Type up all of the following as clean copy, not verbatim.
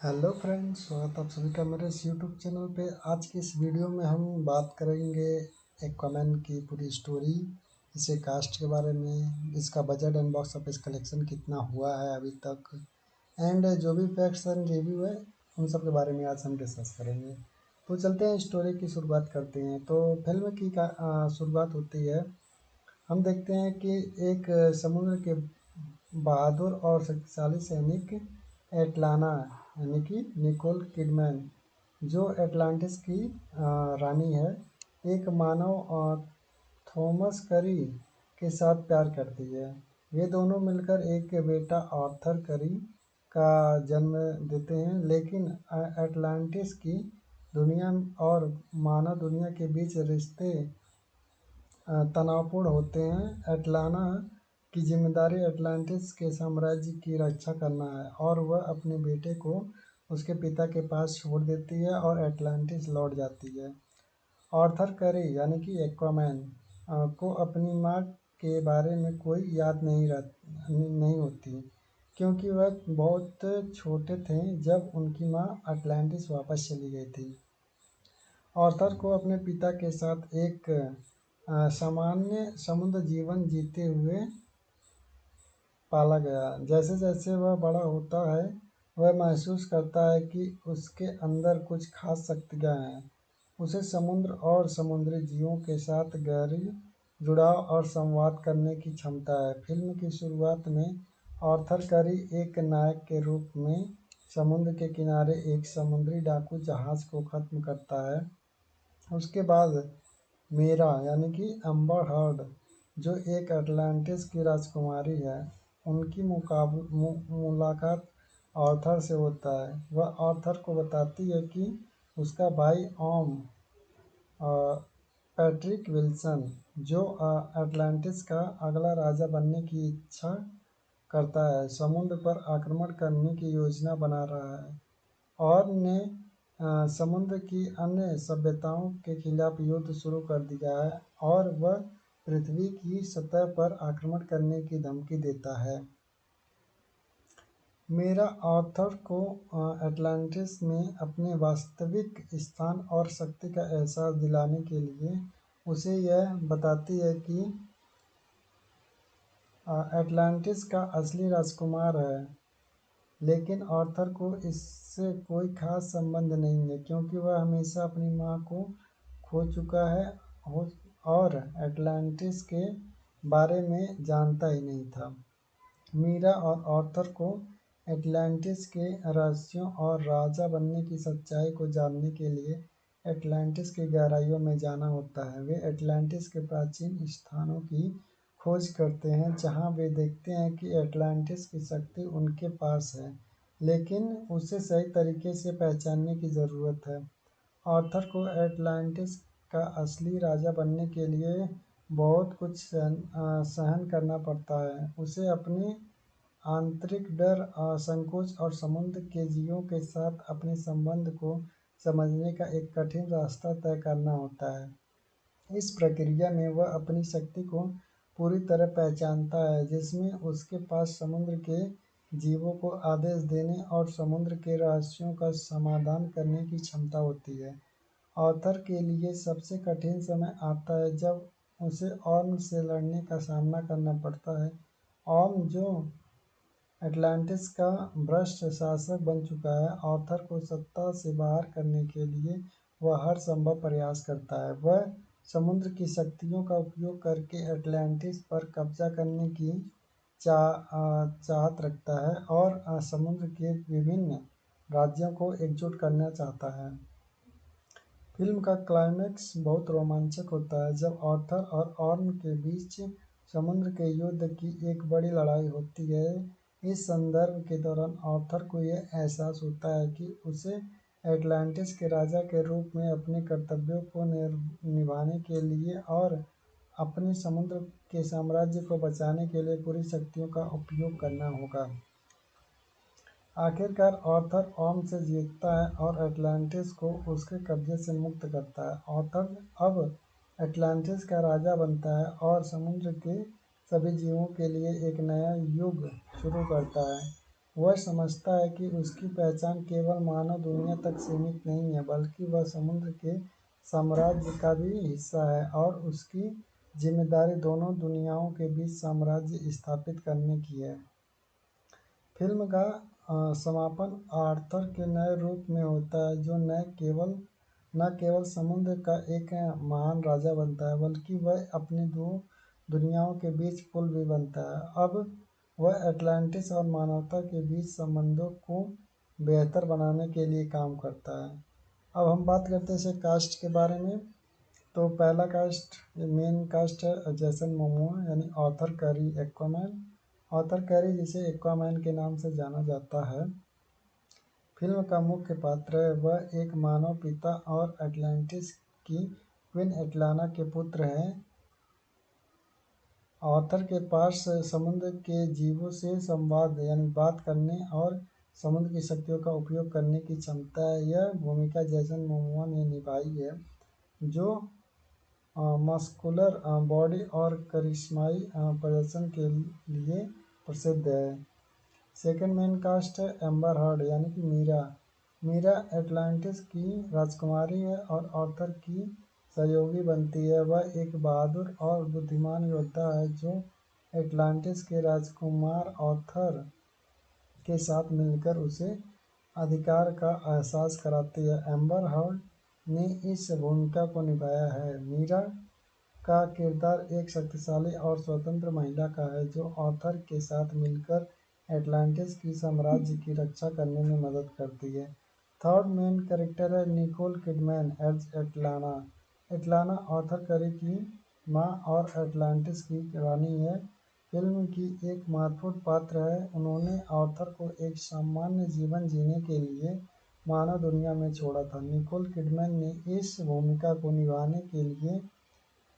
Hello friends, स्वागत आप सभी का मेरे इस यूट्यूब चैनल पे। आज की इस वीडियो में हम बात करेंगे एक्वामैन की पूरी स्टोरी, इसे कास्ट के बारे में, इसका budget and box office collection कितना हुआ है अभी तक, एंड जो भी फैक्ट्स एंड रिव्यू है उन सब के बारे में आज हम डिस्कस करेंगे। तो चलते हैं, स्टोरी की शुरुआत करते हैं। तो फिल्म की शुरुआत होती है। हम देखते हैं कि एक समुद्र के बहादुर और शक्तिशाली सैनिक एटलाना यानी कि निकोल किडमैन, जो एटलांटिस की रानी है, एक मानव थॉमस करी के साथ प्यार करती है। वे दोनों मिलकर एक बेटा आर्थर करी का जन्म देते हैं, लेकिन एटलांटिस की दुनिया और मानव दुनिया के बीच रिश्ते तनावपूर्ण होते हैं। एटलाना की जिम्मेदारी एटलांटिस के साम्राज्य की रक्षा करना है और वह अपने बेटे को उसके पिता के पास छोड़ देती है और एटलांटिस लौट जाती है। आर्थर करे यानी कि एक्वामैन को अपनी माँ के बारे में कोई याद नहीं होती, क्योंकि वह बहुत छोटे थे जब उनकी माँ अटलांटिस वापस चली गई थी। आर्थर को अपने पिता के साथ एक सामान्य समुद्र जीवन जीते हुए पाला गया। जैसे जैसे वह बड़ा होता है, वह महसूस करता है कि उसके अंदर कुछ खास शक्तियाँ हैं। उसे समुद्र और समुद्री जीवों के साथ गहरी जुड़ाव और संवाद करने की क्षमता है। फिल्म की शुरुआत में आर्थर करी एक नायक के रूप में समुद्र के किनारे एक समुद्री डाकू जहाज को खत्म करता है। उसके बाद मीरा यानी कि अम्बर हर्ड, जो एक अटलांटिस की राजकुमारी है, उनकी मुलाकात आर्थर से होता है। वह आर्थर को बताती है कि उसका भाई ओम पैट्रिक विल्सन, जो अटलांटिस का अगला राजा बनने की इच्छा करता है, समुद्र पर आक्रमण करने की योजना बना रहा है और ने समुद्र की अन्य सभ्यताओं के खिलाफ युद्ध शुरू कर दिया है और वह पृथ्वी की सतह पर आक्रमण करने की धमकी देता है। मेरा आर्थर को अटलांटिस में अपने वास्तविक स्थान और शक्ति का एहसास दिलाने के लिए उसे यह बताती है कि अटलांटिस का असली राजकुमार है, लेकिन आर्थर को इससे कोई खास संबंध नहीं है, क्योंकि वह हमेशा अपनी माँ को खो चुका है और एटलांटिस के बारे में जानता ही नहीं था। मीरा और आर्थर को एटलांटिस के रहस्यों और राजा बनने की सच्चाई को जानने के लिए एटलांटिस की गहराइयों में जाना होता है। वे एटलांटिस के प्राचीन स्थानों की खोज करते हैं, जहां वे देखते हैं कि एटलांटिस की शक्ति उनके पास है, लेकिन उसे सही तरीके से पहचानने की ज़रूरत है। आर्थर को एटलांटिस का असली राजा बनने के लिए बहुत कुछ सहन करना पड़ता है। उसे अपने आंतरिक डर, संकोच और समुद्र के जीवों के साथ अपने संबंध को समझने का एक कठिन रास्ता तय करना होता है। इस प्रक्रिया में वह अपनी शक्ति को पूरी तरह पहचानता है, जिसमें उसके पास समुद्र के जीवों को आदेश देने और समुद्र के रहस्यों का समाधान करने की क्षमता होती है। आर्थर के लिए सबसे कठिन समय आता है जब उसे ऑर्म से लड़ने का सामना करना पड़ता है। ऑर्म, जो एटलांटिस का भ्रष्ट शासक बन चुका है, आर्थर को सत्ता से बाहर करने के लिए वह हर संभव प्रयास करता है। वह समुद्र की शक्तियों का उपयोग करके एटलांटिस पर कब्जा करने की चाहत रखता है और समुद्र के विभिन्न राज्यों को एकजुट करना चाहता है। फिल्म का क्लाइमैक्स बहुत रोमांचक होता है जब आर्थर और ऑर्म के बीच समुद्र के युद्ध की एक बड़ी लड़ाई होती है। इस संदर्भ के दौरान आर्थर को यह एहसास होता है कि उसे एटलांटिस के राजा के रूप में अपने कर्तव्यों को निभाने के लिए और अपने समुद्र के साम्राज्य को बचाने के लिए पूरी शक्तियों का उपयोग करना होगा। आखिरकार आर्थर ऑर्म से जीतता है और एटलांटिस को उसके कब्जे से मुक्त करता है। आर्थर अब एटलांटिस का राजा बनता है और समुद्र के सभी जीवों के लिए एक नया युग शुरू करता है। वह समझता है कि उसकी पहचान केवल मानव दुनिया तक सीमित नहीं है, बल्कि वह समुद्र के साम्राज्य का भी हिस्सा है और उसकी जिम्मेदारी दोनों दुनियाओं के बीच साम्राज्य स्थापित करने की है। फिल्म का समापन आर्थर के नए रूप में होता है, जो न केवल समुद्र का एक महान राजा बनता है, बल्कि वह अपनी दो दुनियाओं के बीच पुल भी बनता है। अब वह अटलांटिस और मानवता के बीच संबंधों को बेहतर बनाने के लिए काम करता है। अब हम बात करते हैं कास्ट के बारे में। तो पहला कास्ट, मेन कास्ट है जेसन मोमोआ यानी Arthur carry Aquaman. Arthur carry, जिसे एक्वामैन के नाम से जाना जाता है, फिल्म का मुख्य पात्र है। वह एक मानव पिता और अटलांटिस की क्वीन एटलाना के पुत्र हैं। आर्थर के पास समुद्र के जीवों से संवाद यानी बात करने और समुद्र की शक्तियों का उपयोग करने की क्षमता है। यह भूमिका जेसन मोमोआ ने निभाई है, जो मस्कुलर बॉडी और करिश्माई प्रदर्शन के लिए प्रसिद्ध है। सेकंड मेन कास्ट है एम्बर हर्ड यानी कि मीरा। मीरा एटलांटिस की राजकुमारी है और आर्थर की सहयोगी बनती है। वह एक बहादुर और बुद्धिमान योद्धा है, जो एटलांटिस के राजकुमार आर्थर के साथ मिलकर उसे अधिकार का एहसास कराती है। एम्बर हर्ड ने इस भूमिका को निभाया है। मीरा का किरदार एक शक्तिशाली और स्वतंत्र महिला का है, जो आर्थर के साथ मिलकर एटलांटिस की साम्राज्य की रक्षा करने में मदद करती है। थर्ड मेन कैरेक्टर है Nicole Kidman as Atlanna. Atlanna Arthur Curry की माँ और एटलांटिस की रानी है। फिल्म की एक महत्वपूर्ण पात्र है। उन्होंने आर्थर को एक सामान्य जीवन जीने के लिए मानव दुनिया में छोड़ा था। निकोल किडमैन ने इस भूमिका को निभाने के लिए,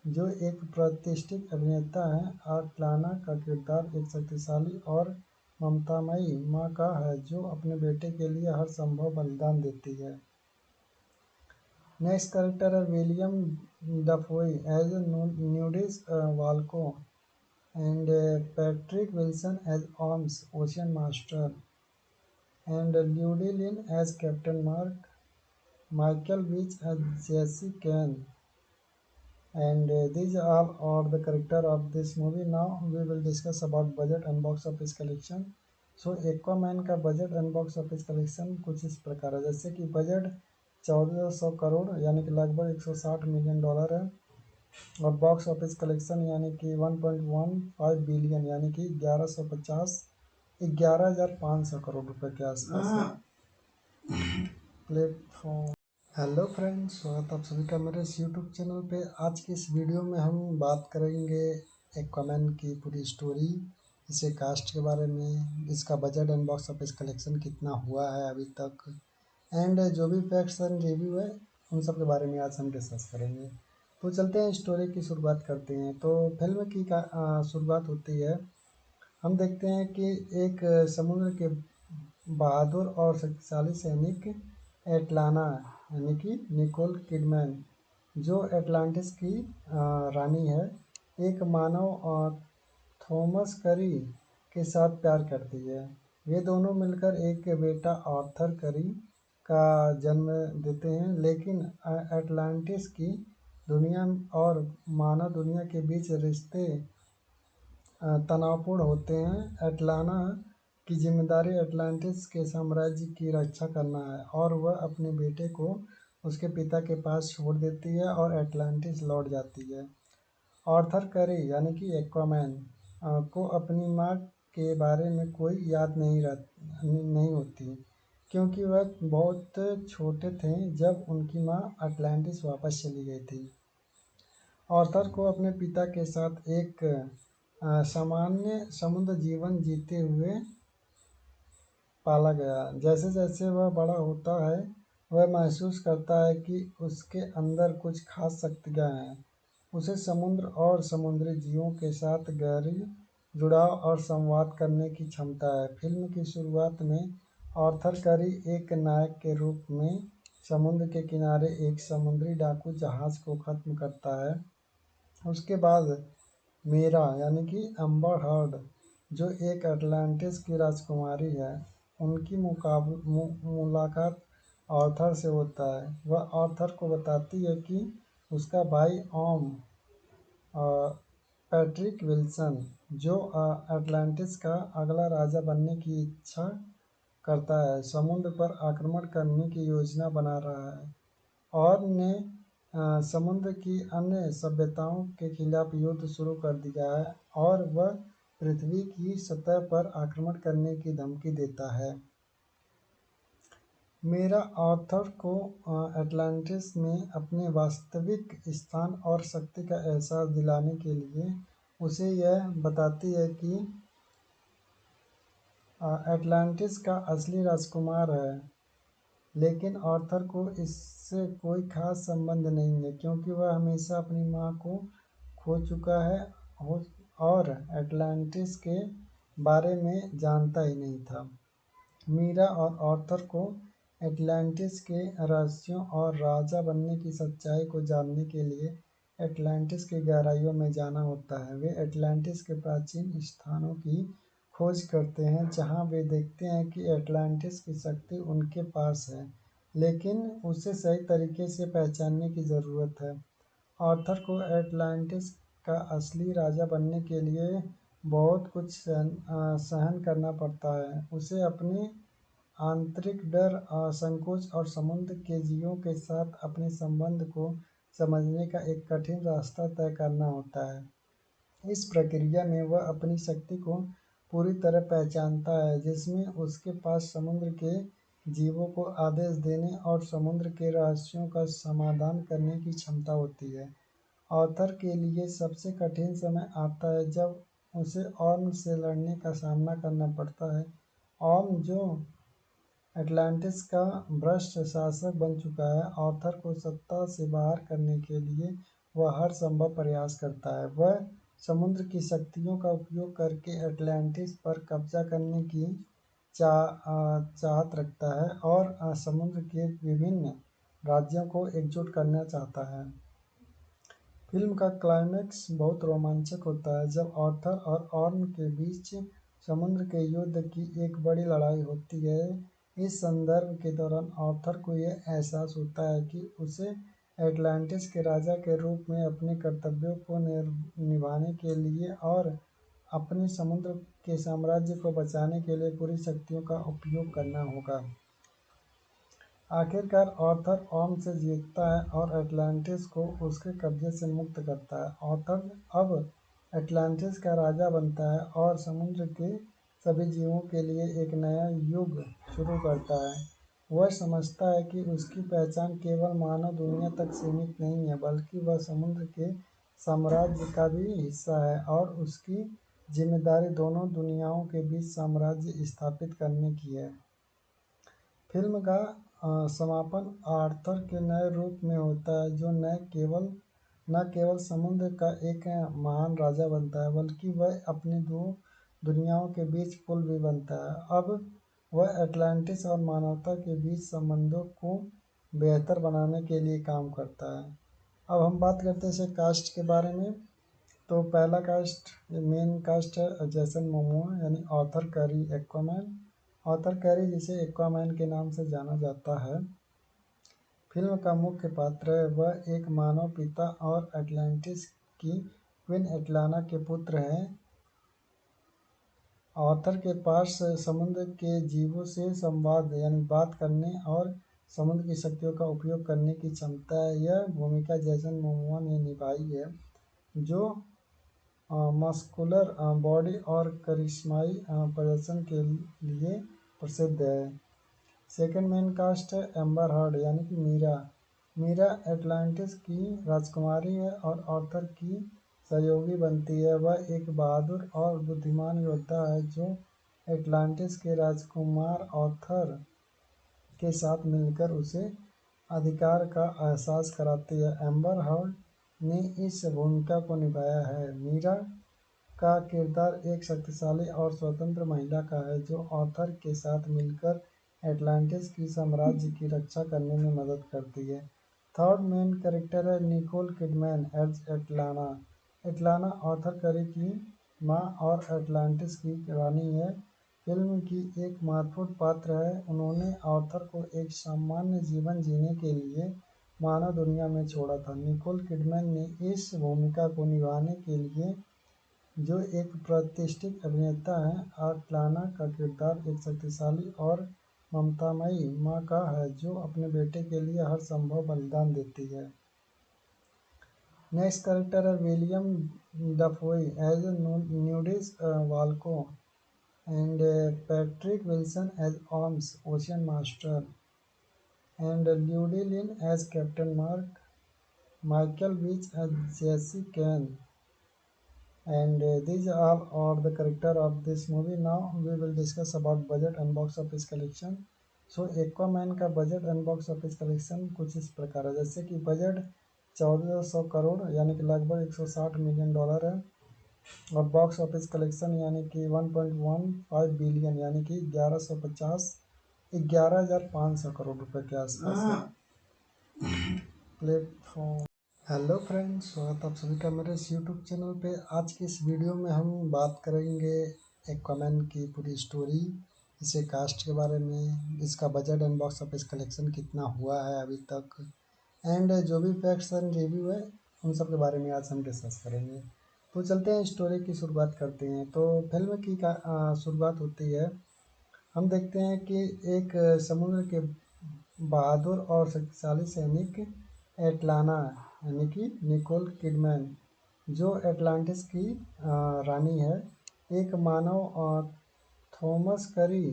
जो एक प्रतिष्ठित अभिनेता हैं, एटलाना का किरदार एक शक्तिशाली और ममतामयी माँ का है, जो अपने बेटे के लिए हर संभव बलिदान देती है। नेक्स्ट कैरेक्टर है Willem Dafoe as Nuidis Vulko and Patrick Wilson as Orm ocean master and Ludi Lin as captain Murk, Michael Beach as Jesse Kane, and these all are the character of this movie. Now we will discuss about budget and box office collection. So Aquaman का budget and box office collection कुछ इस प्रकार है, जैसे कि budget 1400 crore यानी कि लगभग 160 मिलियन डॉलर है, और बॉक्स ऑफिस कलेक्शन यानी कि 1.15 बिलियन यानी कि 11,500 करोड़ रुपए के आसपास है। प्लेटफॉर्म। हेलो फ्रेंड्स, स्वागत आप सभी का मेरे इस यूट्यूब चैनल पे। आज की इस वीडियो में हम बात करेंगे एक्वामैन की पूरी स्टोरी, इसके कास्ट के बारे में, इसका budget and box office collection कितना हुआ है अभी तक, एंड जो भी फैक्ट्स एंड रिव्यू है उन सब के बारे में आज हम डिस्कस करेंगे। तो चलते हैं, स्टोरी की शुरुआत करते हैं। तो फिल्म की शुरुआत होती है, हम देखते हैं कि एक समुद्र के बहादुर और शक्तिशाली सैनिक एटलाना यानी कि निकोल किडमैन, जो एटलांटिस की रानी है, एक मानव थॉमस करी के साथ प्यार करती है। वे दोनों मिलकर एक बेटा आर्थर करी का जन्म देते हैं, लेकिन एटलांटिस की दुनिया और मानव दुनिया के बीच रिश्ते तनावपूर्ण होते हैं। एटलाना की जिम्मेदारी एटलांटिस के साम्राज्य की रक्षा करना है, और वह अपने बेटे को उसके पिता के पास छोड़ देती है और एटलांटिस लौट जाती है। आर्थर कैरी यानी कि एक्वामैन को अपनी माँ के बारे में कोई याद नहीं होती, क्योंकि वह बहुत छोटे थे जब उनकी माँ अटलांटिस वापस चली गई थी। आर्थर को अपने पिता के साथ एक सामान्य समुद्र जीवन जीते हुए पाला गया। जैसे जैसे वह बड़ा होता है, वह महसूस करता है कि उसके अंदर कुछ खास शक्तियाँ हैं। उसे समुद्र और समुद्री जीवों के साथ गहरी जुड़ाव और संवाद करने की क्षमता है। फिल्म की शुरुआत में आर्थर कैरी एक नायक के रूप में समुद्र के किनारे एक समुद्री डाकू जहाज को खत्म करता है। उसके बाद मीरा यानी कि एम्बर हर्ड, जो एक अटलांटिस की राजकुमारी है, उनकी मुलाकात आर्थर से होता है। वह आर्थर को बताती है कि उसका भाई ऑम पैट्रिक विल्सन, जो अटलांटिस का अगला राजा बनने की इच्छा करता है, समुद्र पर आक्रमण करने की योजना बना रहा है और ने समुद्र की अन्य सभ्यताओं के खिलाफ युद्ध शुरू कर दिया है और वह पृथ्वी की सतह पर आक्रमण करने की धमकी देता है। मेरा आर्थर को अटलांटिस में अपने वास्तविक स्थान और शक्ति का एहसास दिलाने के लिए उसे यह बताती है कि अटलांटिस का असली राजकुमार है, लेकिन आर्थर को इससे कोई खास संबंध नहीं है क्योंकि वह हमेशा अपनी माँ को खो चुका है और अटलांटिस के बारे में जानता ही नहीं था। मीरा और आर्थर को एटलांटिस के रहस्यों और राजा बनने की सच्चाई को जानने के लिए एटलांटिस की गहराइयों में जाना होता है। वे एटलांटिस के प्राचीन स्थानों की खोज करते हैं जहां वे देखते हैं कि एटलांटिस की शक्ति उनके पास है, लेकिन उसे सही तरीके से पहचानने की ज़रूरत है। आर्थर को एटलांटिस का असली राजा बनने के लिए बहुत कुछ सहन करना पड़ता है। उसे अपने आंतरिक डर, संकोच और समुद्र के जीवों के साथ अपने संबंध को समझने का एक कठिन रास्ता तय करना होता है। इस प्रक्रिया में वह अपनी शक्ति को पूरी तरह पहचानता है, जिसमें उसके पास समुद्र के जीवों को आदेश देने और समुद्र के रहस्यों का समाधान करने की क्षमता होती है। आर्थर के लिए सबसे कठिन समय आता है जब उसे ऑर्म से लड़ने का सामना करना पड़ता है। ऑर्म, जो अटलांटिस का भ्रष्ट शासक बन चुका है, आर्थर को सत्ता से बाहर करने के लिए वह हर संभव प्रयास करता है। वह समुद्र की शक्तियों का उपयोग करके अटलांटिस पर कब्जा करने की चाहत रखता है और समुद्र के विभिन्न राज्यों को एकजुट करना चाहता है। फिल्म का क्लाइमैक्स बहुत रोमांचक होता है जब आर्थर और ऑर्म के बीच समुद्र के युद्ध की एक बड़ी लड़ाई होती है। इस संदर्भ के दौरान आर्थर को यह एहसास होता है कि उसे एटलांटिस के राजा के रूप में अपने कर्तव्यों को निभाने के लिए और अपने समुद्र के साम्राज्य को बचाने के लिए पूरी शक्तियों का उपयोग करना होगा। आखिरकार आर्थर ऑर्म से जीतता है और अटलांटिस को उसके कब्जे से मुक्त करता है। आर्थर अब अटलांटिस का राजा बनता है और समुद्र के सभी जीवों के लिए एक नया युग शुरू करता है। वह समझता है कि उसकी पहचान केवल मानव दुनिया तक सीमित नहीं है, बल्कि वह समुद्र के साम्राज्य का भी हिस्सा है और उसकी जिम्मेदारी दोनों दुनियाओं के बीच साम्राज्य स्थापित करने की है। फिल्म का समापन आर्थर के नए रूप में होता है, जो न केवल समुद्र का एक महान राजा बनता है, बल्कि वह अपनी दो दुनियाओं के बीच पुल भी बनता है। अब वह अटलांटिस और मानवता के बीच संबंधों को बेहतर बनाने के लिए काम करता है। अब हम बात करते हैं कास्ट के बारे में। तो पहला कास्ट, मेन कास्ट है जेसन मोमोआ यानी Arthur carry Aquaman. Arthur carry, जिसे एक्वामैन के नाम से जाना जाता है, फिल्म का मुख्य पात्र है। वह एक मानव पिता और अटलांटिस की क्वीन एटलाना के पुत्र हैं। आर्थर के पास समुद्र के जीवों से संवाद यानी बात करने और समुद्र की शक्तियों का उपयोग करने की क्षमता है। यह भूमिका जेसन मोमोआ ने निभाई है, जो मस्कुलर बॉडी और करिश्माई प्रदर्शन के लिए प्रसिद्ध है। सेकंड मेन कास्ट है एम्बर हर्ड यानी कि मीरा। मीरा एटलांटिस की राजकुमारी है और आर्थर की सहयोगी बनती है। वह एक बहादुर और बुद्धिमान योद्धा है जो एटलांटिस के राजकुमार आर्थर के साथ मिलकर उसे अधिकार का एहसास कराती है। एम्बर हर्ड ने इस भूमिका को निभाया है। मीरा का किरदार एक शक्तिशाली और स्वतंत्र महिला का है जो आर्थर के साथ मिलकर एटलांटिस की साम्राज्य की रक्षा करने में मदद करती है। थर्ड मेन कैरेक्टर है Nicole Kidman as Atlanna. Atlanna Arthur Curry की माँ और एटलांटिस की रानी है। फिल्म की एक महत्वपूर्ण पात्र है। उन्होंने आर्थर को एक सामान्य जीवन जीने के लिए मानव दुनिया में छोड़ा था। निकोल किडमैन ने इस भूमिका को निभाने के लिए, जो एक प्रतिष्ठित अभिनेता हैं, अटलाना का किरदार एक शक्तिशाली और ममतामयी माँ का है जो अपने बेटे के लिए हर संभव बलिदान देती है। नेक्स्ट कैरेक्टर है Willem Dafoe as Nuidis Vulko and Patrick Wilson as Orms, Ocean Master, and Llewellyn as Captain Mark, Michael Beach as Jesse Kane, and these are all the character of this movie. Now we will discuss about budget and box office collection. So Aquaman का budget and box office collection कुछ इस प्रकार है, जैसे कि budget 1400 crore यानी कि लगभग 160 मिलियन डॉलर है, और बॉक्स ऑफिस कलेक्शन यानी कि 1.15 बिलियन यानी कि 11,500 करोड़ रुपए के आसपास है। प्लेटफॉर्म। हेलो फ्रेंड्स, स्वागत आप सभी का मेरे इस यूट्यूब चैनल पे। आज की इस वीडियो में हम बात करेंगे एक्वामैन की पूरी स्टोरी, इसे कास्ट के बारे में, इसका budget and box office collection कितना हुआ है अभी तक, एंड जो भी फैक्ट्स एंड रिव्यू है उन सब के बारे में आज हम डिस्कस करेंगे। तो चलते हैं, स्टोरी की शुरुआत करते हैं। तो फिल्म की शुरुआत होती है, हम देखते हैं कि एक समुद्र के बहादुर और शक्तिशाली सैनिक एटलाना यानी कि निकोल किडमैन, जो एटलांटिस की रानी है, एक मानव थॉमस करी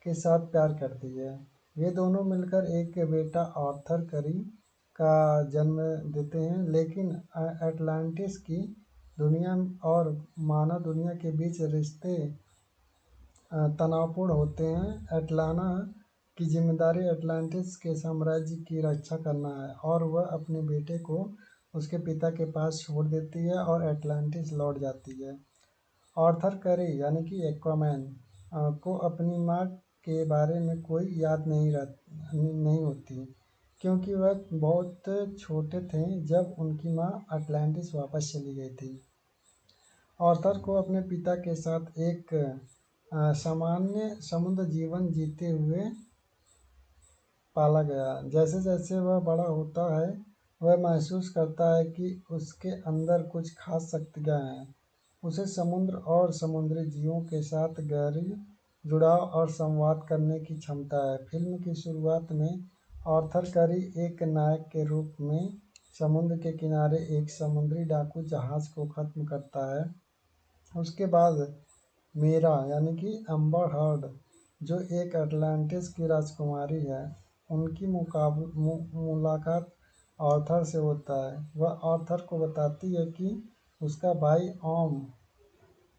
के साथ प्यार करती है। वे दोनों मिलकर एक बेटा आर्थर करी का जन्म देते हैं, लेकिन एटलांटिस की दुनिया और मानव दुनिया के बीच रिश्ते तनावपूर्ण होते हैं। एटलाना की जिम्मेदारी एटलांटिस के साम्राज्य की रक्षा करना है, और वह अपने बेटे को उसके पिता के पास छोड़ देती है और एटलांटिस लौट जाती है। आर्थर करी यानी कि एक्वामैन को अपनी माँ के बारे में कोई याद नहीं होती, क्योंकि वह बहुत छोटे थे जब उनकी माँ अटलांटिस वापस चली गई थी। आर्थर को अपने पिता के साथ एक सामान्य समुद्र जीवन जीते हुए पाला गया। जैसे जैसे वह बड़ा होता है, वह महसूस करता है कि उसके अंदर कुछ खास शक्तियाँ हैं। उसे समुद्र और समुद्री जीवों के साथ गहरी जुड़ाव और संवाद करने की क्षमता है। फिल्म की शुरुआत में आर्थर करी एक नायक के रूप में समुद्र के किनारे एक समुद्री डाकू जहाज को खत्म करता है। उसके बाद मीरा यानी कि अम्बर हर्ड, जो एक अटलांटिस की राजकुमारी है, उनकी मुलाकात आर्थर से होता है। वह आर्थर को बताती है कि उसका भाई ओम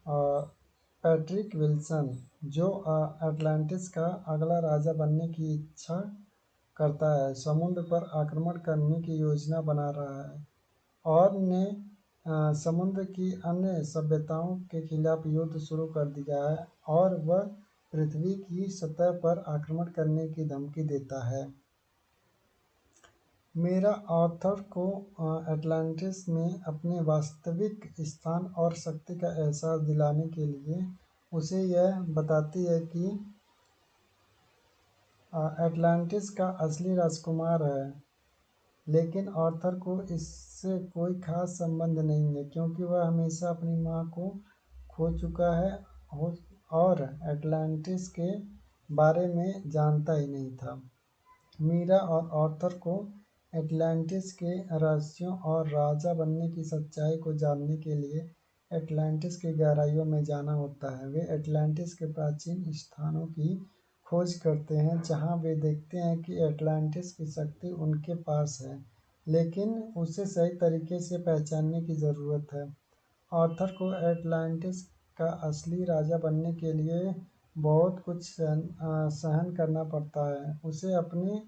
पैट्रिक विल्सन, जो अटलांटिस का अगला राजा बनने की इच्छा करता है, समुद्र पर आक्रमण करने की योजना बना रहा है और ने समुद्र की अन्य सभ्यताओं के खिलाफ युद्ध शुरू कर दिया है, और वह पृथ्वी की सतह पर आक्रमण करने की धमकी देता है। मेरा आर्थर को अटलांटिस में अपने वास्तविक स्थान और शक्ति का एहसास दिलाने के लिए उसे यह बताती है कि अटलांटिस का असली राजकुमार है, लेकिन आर्थर को इससे कोई खास संबंध नहीं है, क्योंकि वह हमेशा अपनी माँ को खो चुका है और अटलांटिस के बारे में जानता ही नहीं था। मीरा और आर्थर को एटलांटिस के रहस्यों और राजा बनने की सच्चाई को जानने के लिए एटलांटिस की गहराइयों में जाना होता है। वे एटलांटिस के प्राचीन स्थानों की खोज करते हैं, जहां वे देखते हैं कि एटलांटिस की शक्ति उनके पास है, लेकिन उसे सही तरीके से पहचानने की ज़रूरत है। आर्थर को एटलांटिस का असली राजा बनने के लिए बहुत कुछ सहन करना पड़ता है। उसे अपने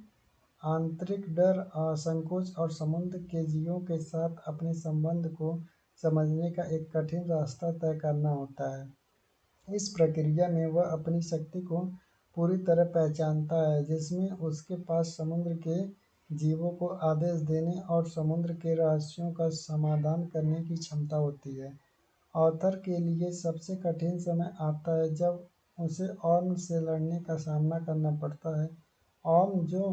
आंतरिक डर, संकोच और समुद्र के जीवों के साथ अपने संबंध को समझने का एक कठिन रास्ता तय करना होता है। इस प्रक्रिया में वह अपनी शक्ति को पूरी तरह पहचानता है, जिसमें उसके पास समुद्र के जीवों को आदेश देने और समुद्र के रहस्यों का समाधान करने की क्षमता होती है। आर्थर के लिए सबसे कठिन समय आता है जब उसे ऑर्म से लड़ने का सामना करना पड़ता है। ऑर्म जो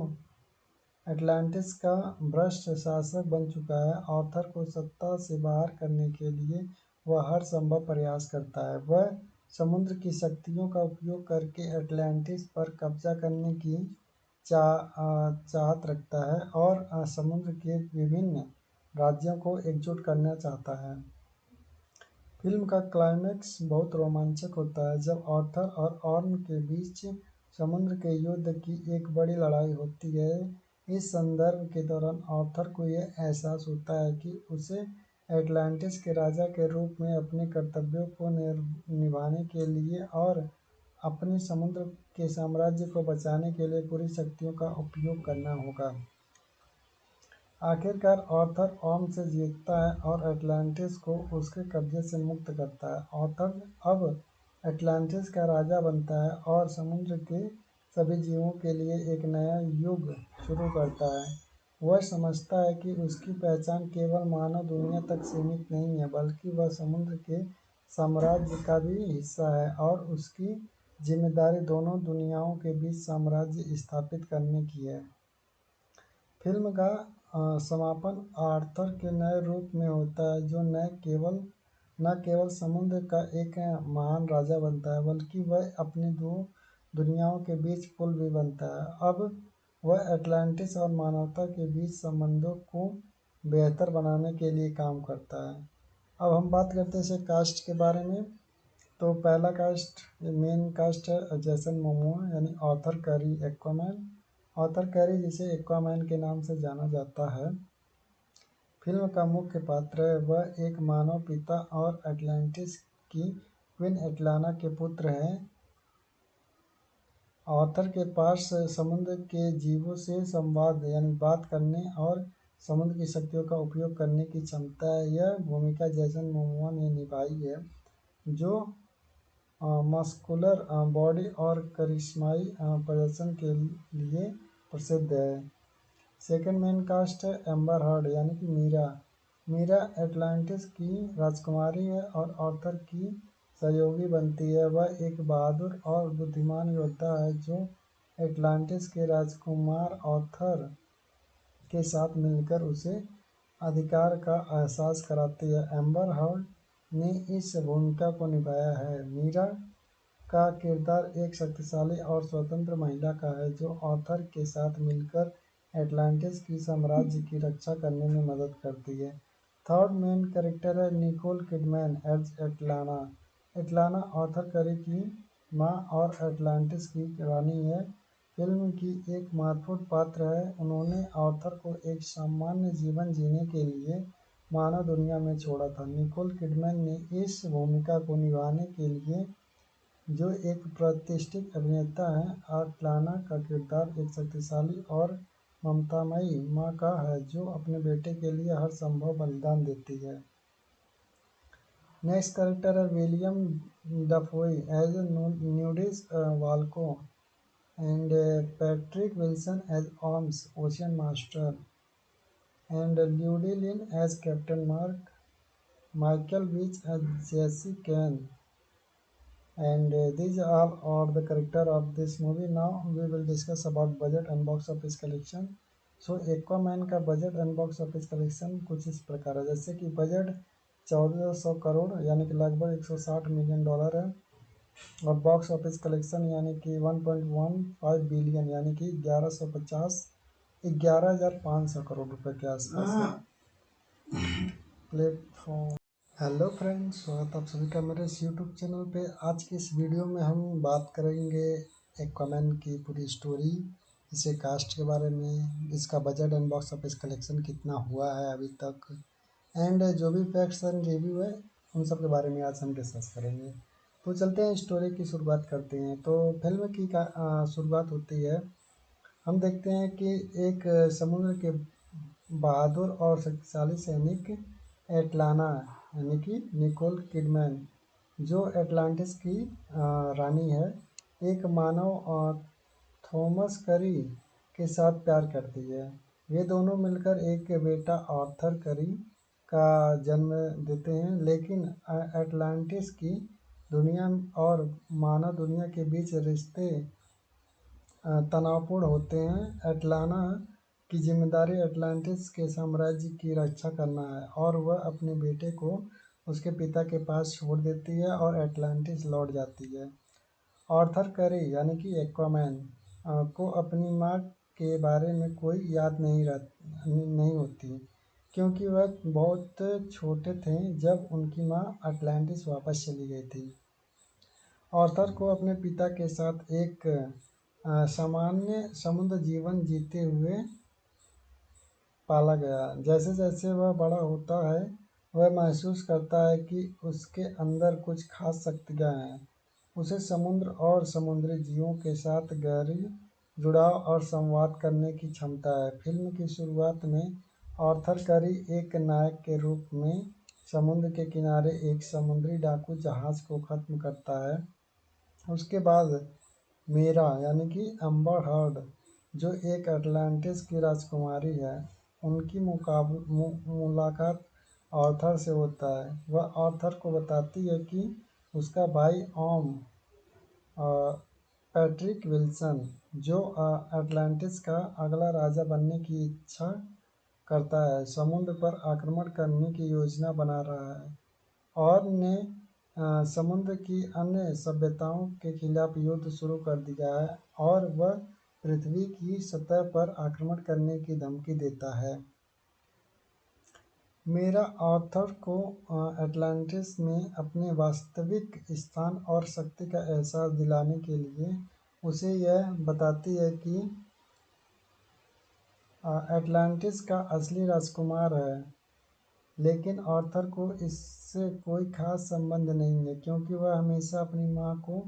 एटलांटिस का भ्रष्ट शासक बन चुका है, आर्थर को सत्ता से बाहर करने के लिए वह हर संभव प्रयास करता है। वह समुद्र की शक्तियों का उपयोग करके एटलांटिस पर कब्जा करने की चाहत रखता है और समुद्र के विभिन्न राज्यों को एकजुट करना चाहता है। फिल्म का क्लाइमैक्स बहुत रोमांचक होता है जब आर्थर और ऑर्म के बीच समुद्र के युद्ध की एक बड़ी लड़ाई होती है। इस संदर्भ के दौरान आर्थर को यह एहसास होता है कि उसे एटलांटिस के राजा के रूप में अपने कर्तव्यों को निभाने के लिए और अपने समुद्र के साम्राज्य को बचाने के लिए पूरी शक्तियों का उपयोग करना होगा। आखिरकार आर्थर ऑर्म से जीतता है और एटलांटिस को उसके कब्जे से मुक्त करता है। आर्थर अब एटलांटिस का राजा बनता है और समुद्र के सभी जीवों के लिए एक नया युग शुरू करता है। वह समझता है कि उसकी पहचान केवल मानव दुनिया तक सीमित नहीं है, बल्कि वह समुद्र के साम्राज्य का भी हिस्सा है और उसकी जिम्मेदारी दोनों दुनियाओं के बीच साम्राज्य स्थापित करने की है। फिल्म का समापन आर्थर के नए रूप में होता है, जो न केवल समुद्र का एक महान राजा बनता है, बल्कि वह अपनी दो दुनियाओं के बीच पुल भी बनता है। अब वह एटलांटिस और मानवता के बीच संबंधों को बेहतर बनाने के लिए काम करता है। अब हम बात करते हैं इसे कास्ट के बारे में। तो पहला कास्ट, मेन कास्ट है जेसन मोमोआ यानी Arthur carry Aquaman. Arthur carry, जिसे एक्वामैन के नाम से जाना जाता है, फिल्म का मुख्य पात्र है। वह एक मानव पिता और एटलांटिस की क्वीन एटलाना के पुत्र हैं। आर्थर के पास समुद्र के जीवों से संवाद यानी बात करने और समुद्र की शक्तियों का उपयोग करने की क्षमता है। यह भूमिका जेसन मोमोआ ने निभाई है, जो मस्कुलर बॉडी और करिश्माई प्रदर्शन के लिए प्रसिद्ध है। सेकंड मेन कास्ट है एम्बर हर्ड यानी कि मीरा। मीरा एटलांटिस की राजकुमारी है और आर्थर की सहयोगी बनती है। वह एक बहादुर और बुद्धिमान योद्धा है जो एटलांटिस के राजकुमार आर्थर के साथ मिलकर उसे अधिकार का एहसास कराती है। एम्बर हर्ड ने इस भूमिका को निभाया है। मीरा का किरदार एक शक्तिशाली और स्वतंत्र महिला का है, जो आर्थर के साथ मिलकर एटलांटिस की साम्राज्य की रक्षा करने में मदद करती है। थर्ड मेन कैरेक्टर है Nicole Kidman as Atlanna. Atlanna Arthur Curry की माँ और एटलांटिस की रानी है। फिल्म की एक महत्वपूर्ण पात्र है। उन्होंने आर्थर को एक सामान्य जीवन जीने के लिए मानव दुनिया में छोड़ा था। निकोल किडमैन ने इस भूमिका को निभाने के लिए, जो एक प्रतिष्ठित अभिनेता है, एटलाना का किरदार एक शक्तिशाली और ममतामयी माँ का है, जो अपने बेटे के लिए हर संभव बलिदान देती है। नेक्स्ट कैरेक्टर है Willem Dafoe as Nuidis Vulko and Patrick Wilson as Orm ocean master and Ludi Lin as captain Murk, Michael Beach as Jesse Kane, and these all are the character of this movie. Now we will discuss about budget and box office collection. So Aquaman का budget and box office collection कुछ इस प्रकार है, जैसे कि budget 1400 crore यानी कि लगभग 160 मिलियन डॉलर है, और बॉक्स ऑफिस कलेक्शन यानी कि 1.15 बिलियन यानी कि 11,500 करोड़ रुपए के आसपास है। प्लेटफॉर्म। हेलो फ्रेंड्स, स्वागत आप सभी का मेरे इस यूट्यूब चैनल पे। आज की इस वीडियो में हम बात करेंगे एक्वामैन की पूरी स्टोरी, इसे कास्ट के बारे में, इसका budget and box office collection कितना हुआ है अभी तक, एंड जो भी फैक्ट्स एंड रिव्यू है उन सब के बारे में आज हम डिस्कस करेंगे। तो चलते हैं स्टोरी की शुरुआत करते हैं। तो फिल्म की शुरुआत होती है, हम देखते हैं कि एक समुद्र के बहादुर और शक्तिशाली सैनिक एटलाना यानी कि निकोल किडमैन, जो एटलांटिस की रानी है, एक मानव थॉमस करी के साथ प्यार करती है। वे दोनों मिलकर एक बेटा आर्थर करी का जन्म देते हैं, लेकिन एटलांटिस की दुनिया और मानव दुनिया के बीच रिश्ते तनावपूर्ण होते हैं। एटलाना की जिम्मेदारी अटलांटिस के साम्राज्य की रक्षा करना है और वह अपने बेटे को उसके पिता के पास छोड़ देती है और एटलांटिस लौट जाती है। आर्थर करे यानी कि एक्वामैन को अपनी माँ के बारे में कोई याद नहीं होती, क्योंकि वह बहुत छोटे थे जब उनकी माँ अटलांटिस वापस चली गई थी। आर्थर को अपने पिता के साथ एक सामान्य समुद्र जीवन जीते हुए पाला गया। जैसे जैसे वह बड़ा होता है, वह महसूस करता है कि उसके अंदर कुछ खास शक्तियाँ हैं। उसे समुद्र और समुद्री जीवों के साथ गहरी जुड़ाव और संवाद करने की क्षमता है। फिल्म की शुरुआत में आर्थर करी एक नायक के रूप में समुद्र के किनारे एक समुद्री डाकू जहाज को खत्म करता है। उसके बाद मीरा यानी कि अम्बर हर्ड, जो एक अटलांटिस की राजकुमारी है, उनकी मुलाकात आर्थर से होता है। वह आर्थर को बताती है कि उसका भाई ओम पैट्रिक विल्सन, जो अटलांटिस का अगला राजा बनने की इच्छा करता है, समुद्र पर आक्रमण करने की योजना बना रहा है और ने समुद्र की अन्य सभ्यताओं के खिलाफ युद्ध शुरू कर दिया है और वह पृथ्वी की सतह पर आक्रमण करने की धमकी देता है। मेरा आर्थर को अटलांटिस में अपने वास्तविक स्थान और शक्ति का एहसास दिलाने के लिए उसे यह बताती है कि अटलांटिस का असली राजकुमार है, लेकिन आर्थर को इससे कोई खास संबंध नहीं है, क्योंकि वह हमेशा अपनी माँ को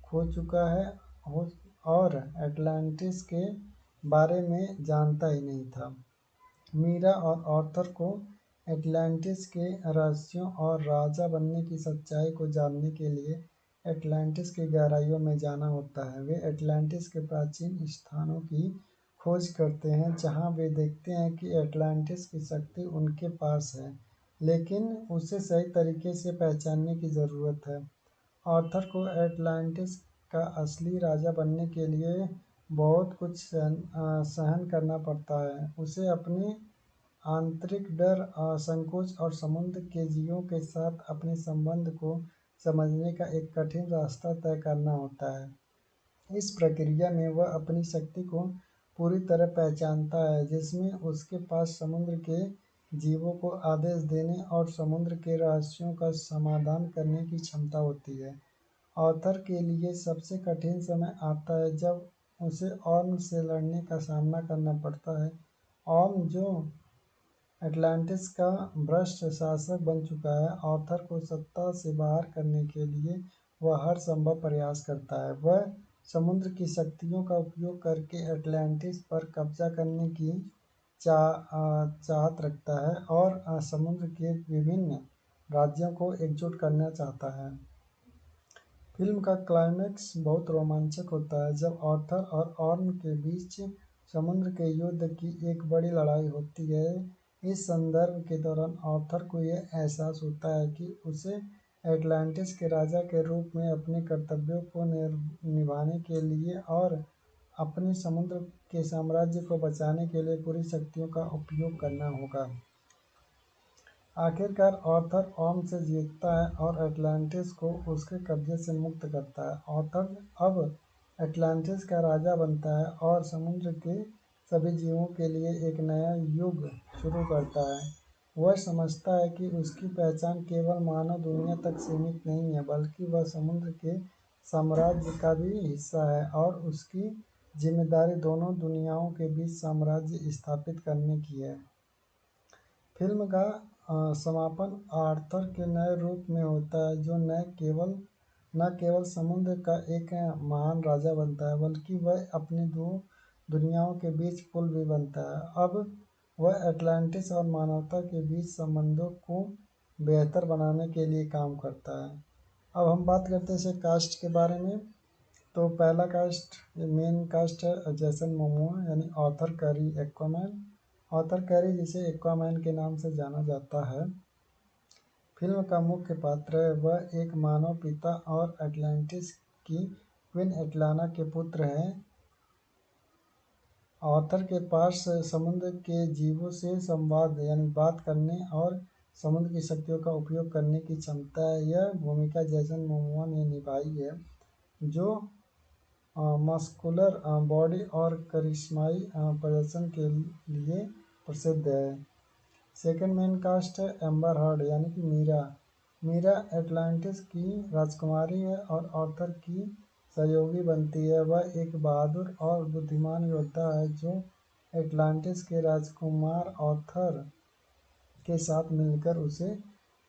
खो चुका है और अटलांटिस के बारे में जानता ही नहीं था। मीरा और आर्थर को अटलांटिस के रहस्यों और राजा बनने की सच्चाई को जानने के लिए अटलांटिस की गहराइयों में जाना होता है। वे अटलांटिस के प्राचीन स्थानों की खोज करते हैं, जहां वे देखते हैं कि अटलांटिस की शक्ति उनके पास है, लेकिन उसे सही तरीके से पहचानने की ज़रूरत है। आर्थर को अटलांटिस का असली राजा बनने के लिए बहुत कुछ सहन करना पड़ता है। उसे अपने आंतरिक डर, संकोच और समुद्र के जीवों के साथ अपने संबंध को समझने का एक कठिन रास्ता तय करना होता है। इस प्रक्रिया में वह अपनी शक्ति को पूरी तरह पहचानता है, जिसमें उसके पास समुद्र के जीवों को आदेश देने और समुद्र के रहस्यों का समाधान करने की क्षमता होती है। आर्थर के लिए सबसे कठिन समय आता है जब उसे ऑर्म से लड़ने का सामना करना पड़ता है। ऑर्म, जो अटलांटिस का भ्रष्ट शासक बन चुका है, आर्थर को सत्ता से बाहर करने के लिए वह हर संभव प्रयास करता है। वह समुद्र की शक्तियों का उपयोग करके अटलांटिस पर कब्जा करने की चाहत रखता है और समुद्र के विभिन्न राज्यों को एकजुट करना चाहता है। फिल्म का क्लाइमैक्स बहुत रोमांचक होता है जब आर्थर और ऑर्म के बीच समुद्र के युद्ध की एक बड़ी लड़ाई होती है। इस संदर्भ के दौरान आर्थर को यह एहसास होता है कि उसे अटलांटिस के राजा के रूप में अपने कर्तव्यों को निभाने के लिए और अपने समुद्र के साम्राज्य को बचाने के लिए पूरी शक्तियों का उपयोग करना होगा। आखिरकार आर्थर ऑर्म से जीतता है और अटलांटिस को उसके कब्जे से मुक्त करता है। आर्थर अब अटलांटिस का राजा बनता है और समुद्र के सभी जीवों के लिए एक नया युग शुरू करता है। वह समझता है कि उसकी पहचान केवल मानव दुनिया तक सीमित नहीं है, बल्कि वह समुद्र के साम्राज्य का भी हिस्सा है और उसकी जिम्मेदारी दोनों दुनियाओं के बीच साम्राज्य स्थापित करने की है। फिल्म का समापन आर्थर के नए रूप में होता है, जो न केवल समुद्र का एक महान राजा बनता है, बल्कि वह अपनी दो दुनियाओं के बीच पुल भी बनता है। अब वह अटलांटिस और मानवता के बीच संबंधों को बेहतर बनाने के लिए काम करता है। अब हम बात करते हैं इसे कास्ट के बारे में। तो पहला कास्ट, मेन कास्ट है जेसन मोमोआ यानी आर्थर करी एक्वामैन। आर्थर कैरी, जिसे एक्वामैन के नाम से जाना जाता है, फिल्म का मुख्य पात्र है। वह एक मानव पिता और अटलांटिस की क्वीन एटलाना के पुत्र हैं। ऑथर के पास समुद्र के जीवों से संवाद यानी बात करने और समुद्र की शक्तियों का उपयोग करने की क्षमता है। यह भूमिका जैसन मोमोआ ने निभाई है, जो मस्कुलर बॉडी और करिश्माई प्रदर्शन के लिए प्रसिद्ध है। सेकंड मेन कास्ट है एम्बर हर्ड यानी कि मीरा। मीरा एटलांटिस की राजकुमारी है और ऑर्थर की सहयोगी बनती है। वह एक बहादुर और बुद्धिमान योद्धा है जो एटलांटिस के राजकुमार ऑर्थर के साथ मिलकर उसे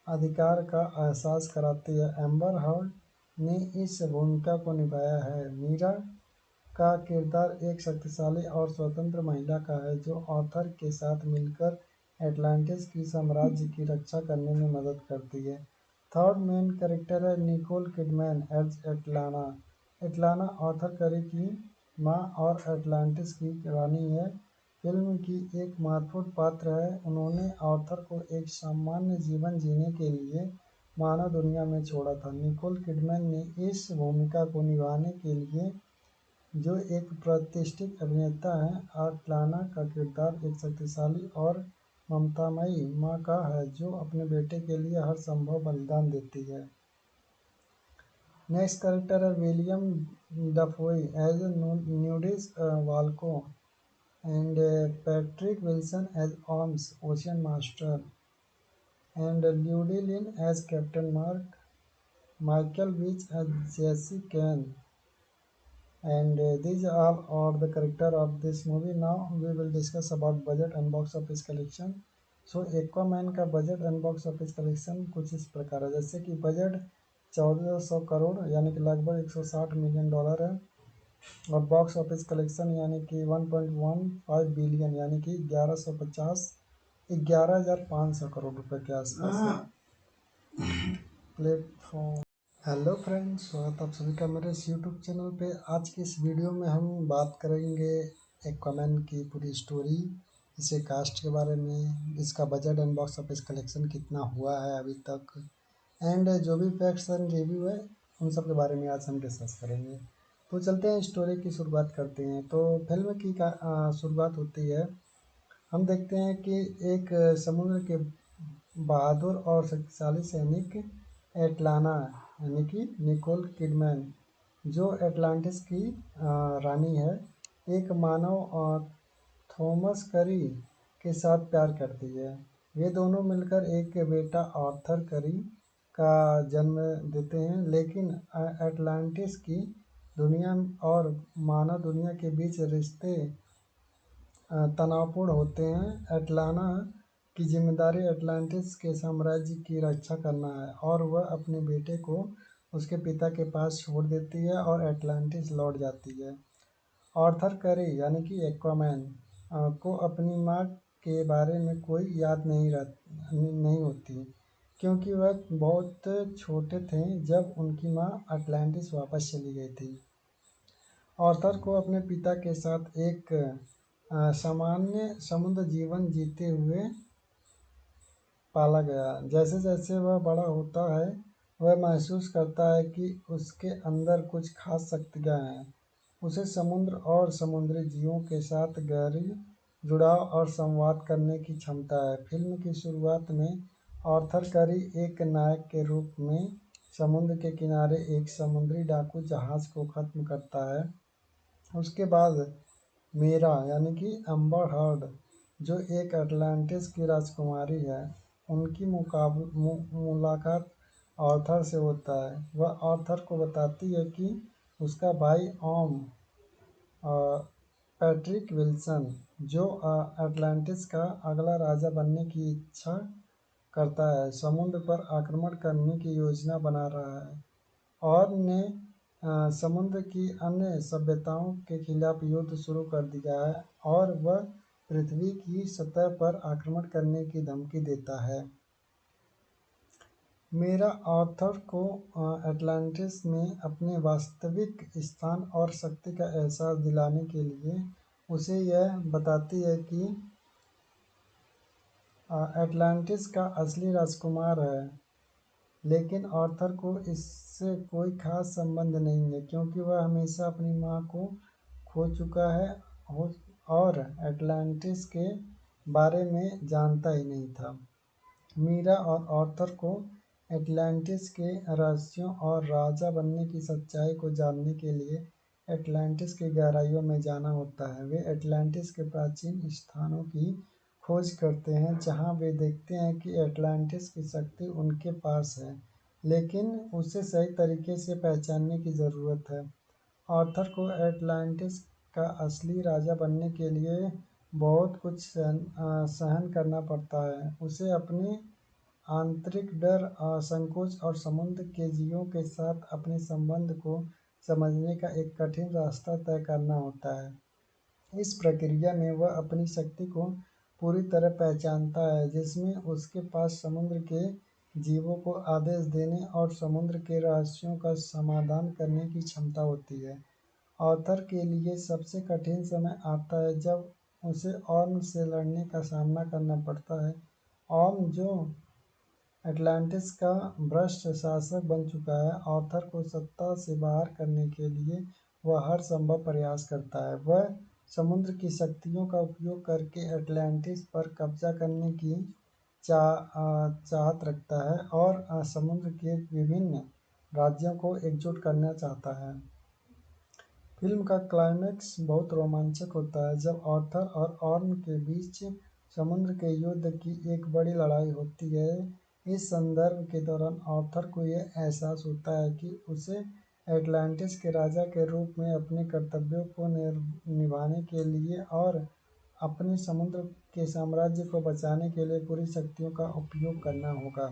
अधिकार का एहसास कराती है। एम्बर हर्ड ने इस भूमिका को निभाया है। मीरा का किरदार एक शक्तिशाली और स्वतंत्र महिला का है जो ऑथर के साथ मिलकर एटलांटिस की साम्राज्य की रक्षा करने में मदद करती है। थर्ड मेन कैरेक्टर है Nicole Kidman as Atlanna. एटलाना author करी की माँ और एटलांटिस की रानी है। फिल्म की एक महत्वपूर्ण पात्र है। उन्होंने ऑथर को एक सामान्य जीवन जीने के लिए मानव दुनिया में छोड़ा था। निकोल किडमैन ने इस भूमिका को निभाने के लिए, जो एक प्रतिष्ठित अभिनेता हैं, एटलाना का किरदार एक शक्तिशाली और ममतामयी माँ का है जो अपने बेटे के लिए हर संभव बलिदान देती है। नेक्स्ट कैरेक्टर है Willem Dafoe as Nuidis Vulko and Patrick Wilson as Orms, Ocean Master, and Llewellyn as Captain Mark, Michael Beach as Jesse Kane, and these are the character of this movie. Now we will discuss about budget and box office collection. So Aquaman का budget and box office collection कुछ इस प्रकार है, जैसे कि budget 1400 crore यानी कि लगभग 160 मिलियन डॉलर है, और बॉक्स ऑफिस कलेक्शन यानी कि 1.15 बिलियन यानी कि 11,500 करोड़ रुपए के आसपास है। प्लेटफॉर्म। हेलो फ्रेंड्स, स्वागत आप सभी का मेरे इस यूट्यूब चैनल पे। आज की इस वीडियो में हम बात करेंगे एक्वामैन की पूरी स्टोरी, इसके कास्ट के बारे में, इसका budget and box office collection कितना हुआ है अभी तक, एंड जो भी फैक्ट्स एंड रिव्यू है उन सब के बारे में आज हम डिस्कस करेंगे। तो चलते हैं स्टोरी की शुरुआत करते हैं। तो फिल्म की शुरुआत होती है, हम देखते हैं कि एक समुद्र के बहादुर और शक्तिशाली सैनिक एटलाना यानी कि निकोल किडमैन, जो एटलांटिस की रानी है, एक मानव थॉमस करी के साथ प्यार करती है। वे दोनों मिलकर एक बेटा आर्थर करी का जन्म देते हैं, लेकिन एटलांटिस की दुनिया और मानव दुनिया के बीच रिश्ते तनावपूर्ण होते हैं। एटलाना की जिम्मेदारी एटलांटिस के साम्राज्य की रक्षा करना है और वह अपने बेटे को उसके पिता के पास छोड़ देती है और एटलांटिस लौट जाती है। आर्थर करी यानी कि एक्वामैन को अपनी माँ के बारे में कोई याद नहीं होती, क्योंकि वह बहुत छोटे थे जब उनकी माँ अटलांटिस वापस चली गई थी। आर्थर को अपने पिता के साथ एक सामान्य समुद्र जीवन जीते हुए पाला गया। जैसे जैसे वह बड़ा होता है, वह महसूस करता है कि उसके अंदर कुछ खास शक्तियाँ हैं। उसे समुद्र और समुद्री जीवों के साथ गहरी जुड़ाव और संवाद करने की क्षमता है। फिल्म की शुरुआत में आर्थर करी एक नायक के रूप में समुद्र के किनारे एक समुद्री डाकू जहाज को खत्म करता है। उसके बाद मीरा यानी कि एम्बर हर्ड, जो एक अटलांटिस की राजकुमारी है, उनकी मुलाकात आर्थर से होता है। वह आर्थर को बताती है कि उसका भाई ओम पैट्रिक विल्सन, जो अटलांटिस का अगला राजा बनने की इच्छा करता है, समुद्र पर आक्रमण करने की योजना बना रहा है और ने समुद्र की अन्य सभ्यताओं के खिलाफ युद्ध शुरू कर दिया है और वह पृथ्वी की सतह पर आक्रमण करने की धमकी देता है। मेरा आर्थर को अटलांटिस में अपने वास्तविक स्थान और शक्ति का एहसास दिलाने के लिए उसे यह बताती है कि अटलांटिस का असली राजकुमार है लेकिन आर्थर को इससे कोई खास संबंध नहीं है क्योंकि वह हमेशा अपनी माँ को खो चुका है और एटलांटिस के बारे में जानता ही नहीं था। मीरा और आर्थर को एटलांटिस के रहस्यों और राजा बनने की सच्चाई को जानने के लिए एटलांटिस की गहराइयों में जाना होता है। वे एटलांटिस के प्राचीन स्थानों की खोज करते हैं जहां वे देखते हैं कि एटलांटिस की शक्ति उनके पास है, लेकिन उसे सही तरीके से पहचानने की ज़रूरत है। आर्थर को एटलांटिस का असली राजा बनने के लिए बहुत कुछ सहन करना पड़ता है। उसे अपने आंतरिक डर, संकोच और समुद्र के जीवों के साथ अपने संबंध को समझने का एक कठिन रास्ता तय करना होता है। इस प्रक्रिया में वह अपनी शक्ति को पूरी तरह पहचानता है, जिसमें उसके पास समुद्र के जीवों को आदेश देने और समुद्र के रहस्यों का समाधान करने की क्षमता होती है। ऑथर के लिए सबसे कठिन समय आता है जब उसे ऑर्म से लड़ने का सामना करना पड़ता है। ऑर्म, जो एटलांटिस का भ्रष्ट शासक बन चुका है, आर्थर को सत्ता से बाहर करने के लिए वह हर संभव प्रयास करता है। वह समुद्र की शक्तियों का उपयोग करके एटलांटिस पर कब्जा करने की चाहत रखता है और समुद्र के विभिन्न राज्यों को एकजुट करना चाहता है। फिल्म का क्लाइमैक्स बहुत रोमांचक होता है जब आर्थर और ऑर्म के बीच समुद्र के युद्ध की एक बड़ी लड़ाई होती है। इस संदर्भ के दौरान आर्थर को यह एहसास होता है कि उसे एटलांटिस के राजा के रूप में अपने कर्तव्यों को निभाने के लिए और अपने समुद्र के साम्राज्य को बचाने के लिए पूरी शक्तियों का उपयोग करना होगा।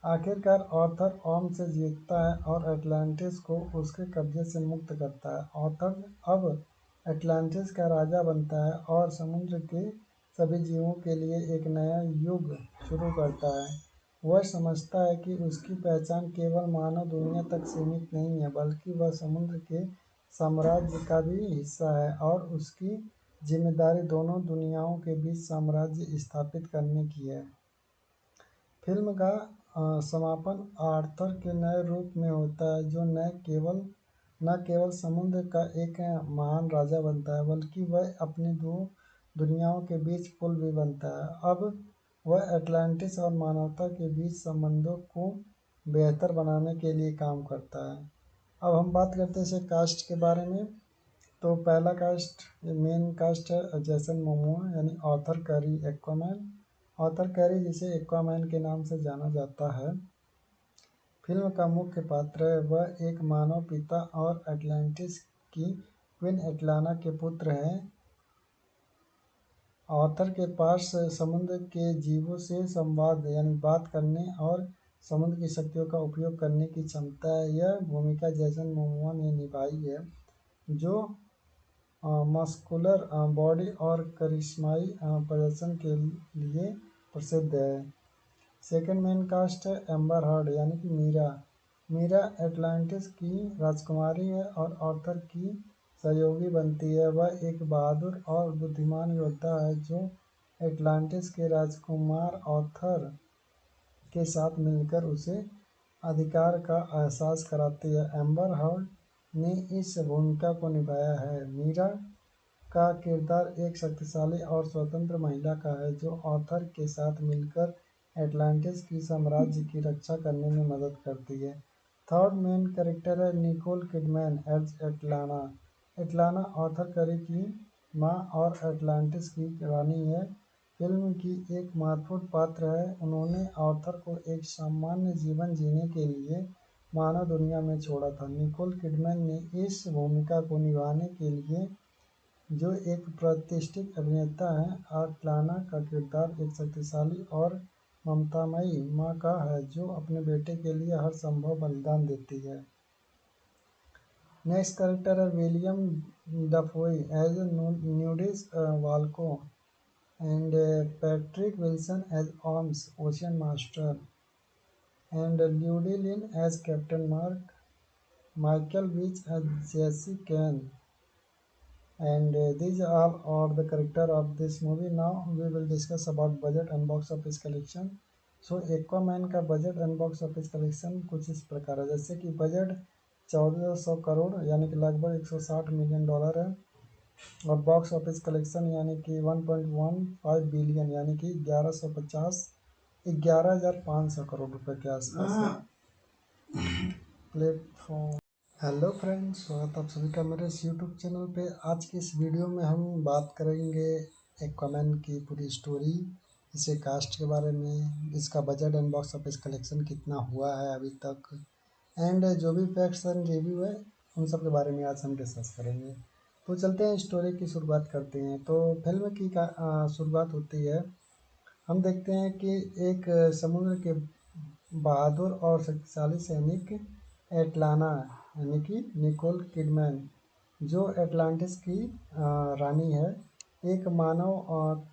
आखिरकार आर्थर ऑर्म से जीतता है और एटलांटिस को उसके कब्जे से मुक्त करता है। आर्थर अब एटलांटिस का राजा बनता है और समुद्र के सभी जीवों के लिए एक नया युग शुरू करता है। वह समझता है कि उसकी पहचान केवल मानव दुनिया तक सीमित नहीं है, बल्कि वह समुद्र के साम्राज्य का भी हिस्सा है और उसकी जिम्मेदारी दोनों दुनियाओं के बीच साम्राज्य स्थापित करने की है। फिल्म का समापन आर्थर के नए रूप में होता है, जो न केवल समुद्र का एक महान राजा बनता है, बल्कि वह अपनी दो दुनियाओं के बीच पुल भी बनता है। अब वह एटलांटिस और मानवता के बीच संबंधों को बेहतर बनाने के लिए काम करता है। अब हम बात करते हैं इसे कास्ट के बारे में। तो पहला कास्ट, मेन कास्ट है जेसन मोमोआ यानी Arthur carry Aquaman. Arthur carry, जिसे एक्वामैन के नाम से जाना जाता है, फिल्म का मुख्य पात्र है। वह एक मानव पिता और एटलांटिस की क्वीन एटलाना के पुत्र हैं। आर्थर के पास समुद्र के जीवों से संवाद यानी बात करने और समुद्र की शक्तियों का उपयोग करने की क्षमता है। यह भूमिका जेसन मोमोआ ने निभाई है, जो मस्कुलर बॉडी और करिश्माई प्रदर्शन के लिए प्रसिद्ध है। सेकंड मेन कास्ट है एम्बर हर्ड यानी कि मीरा। मीरा एटलांटिस की राजकुमारी है और आर्थर की सहयोगी बनती है। वह एक बहादुर और बुद्धिमान योद्धा है जो एटलांटिस के राजकुमार आर्थर के साथ मिलकर उसे अधिकार का एहसास कराती है। एम्बर हर्ड ने इस भूमिका को निभाया है। मीरा का किरदार एक शक्तिशाली और स्वतंत्र महिला का है जो आर्थर के साथ मिलकर एटलांटिस की साम्राज्य की रक्षा करने में मदद करती है। थर्ड मेन कैरेक्टर है Nicole Kidman as Atlanna. Atlanna Arthur Curry की माँ और एटलांटिस की रानी है। फिल्म की एक महत्वपूर्ण पात्र है। उन्होंने आर्थर को एक सामान्य जीवन जीने के लिए मानव दुनिया में छोड़ा था। निकोल किडमैन ने इस भूमिका को निभाने के लिए, जो एक प्रतिष्ठित अभिनेता हैं, एटलाना का किरदार एक शक्तिशाली और ममतामयी माँ का है जो अपने बेटे के लिए हर संभव बलिदान देती है। नेक्स्ट कैरेक्टर है Willem Dafoe as Nuidis Vulko and Patrick Wilson as Orm ocean master and Ludi Lin as captain Murk, Michael Beach as Jesse Kane. And these all are the character of this movie. Now we will discuss about budget and box office collection. So Aquaman का budget and box office collection कुछ इस प्रकार है, जैसे कि budget 1400 crore यानी कि लगभग 160 मिलियन डॉलर है, और बॉक्स ऑफिस कलेक्शन यानी कि 1.15 बिलियन यानी कि 11,500 करोड़ रुपए के आसपास है। प्लेटफॉर्म। हेलो फ्रेंड्स, स्वागत आप सभी का मेरे इस यूट्यूब चैनल पे। आज की इस वीडियो में हम बात करेंगे एक्वामैन की पूरी स्टोरी, इसके कास्ट के बारे में, इसका budget and box office collection कितना हुआ है अभी तक, एंड जो भी फैक्ट्स एंड रिव्यू है उन सब के बारे में आज हम डिस्कस करेंगे। तो चलते हैं, स्टोरी की शुरुआत करते हैं। तो फिल्म की शुरुआत होती है, हम देखते हैं कि एक समुद्र के बहादुर और शक्तिशाली सैनिक एटलाना यानी कि निकोल किडमैन, जो एटलांटिस की रानी है, एक मानव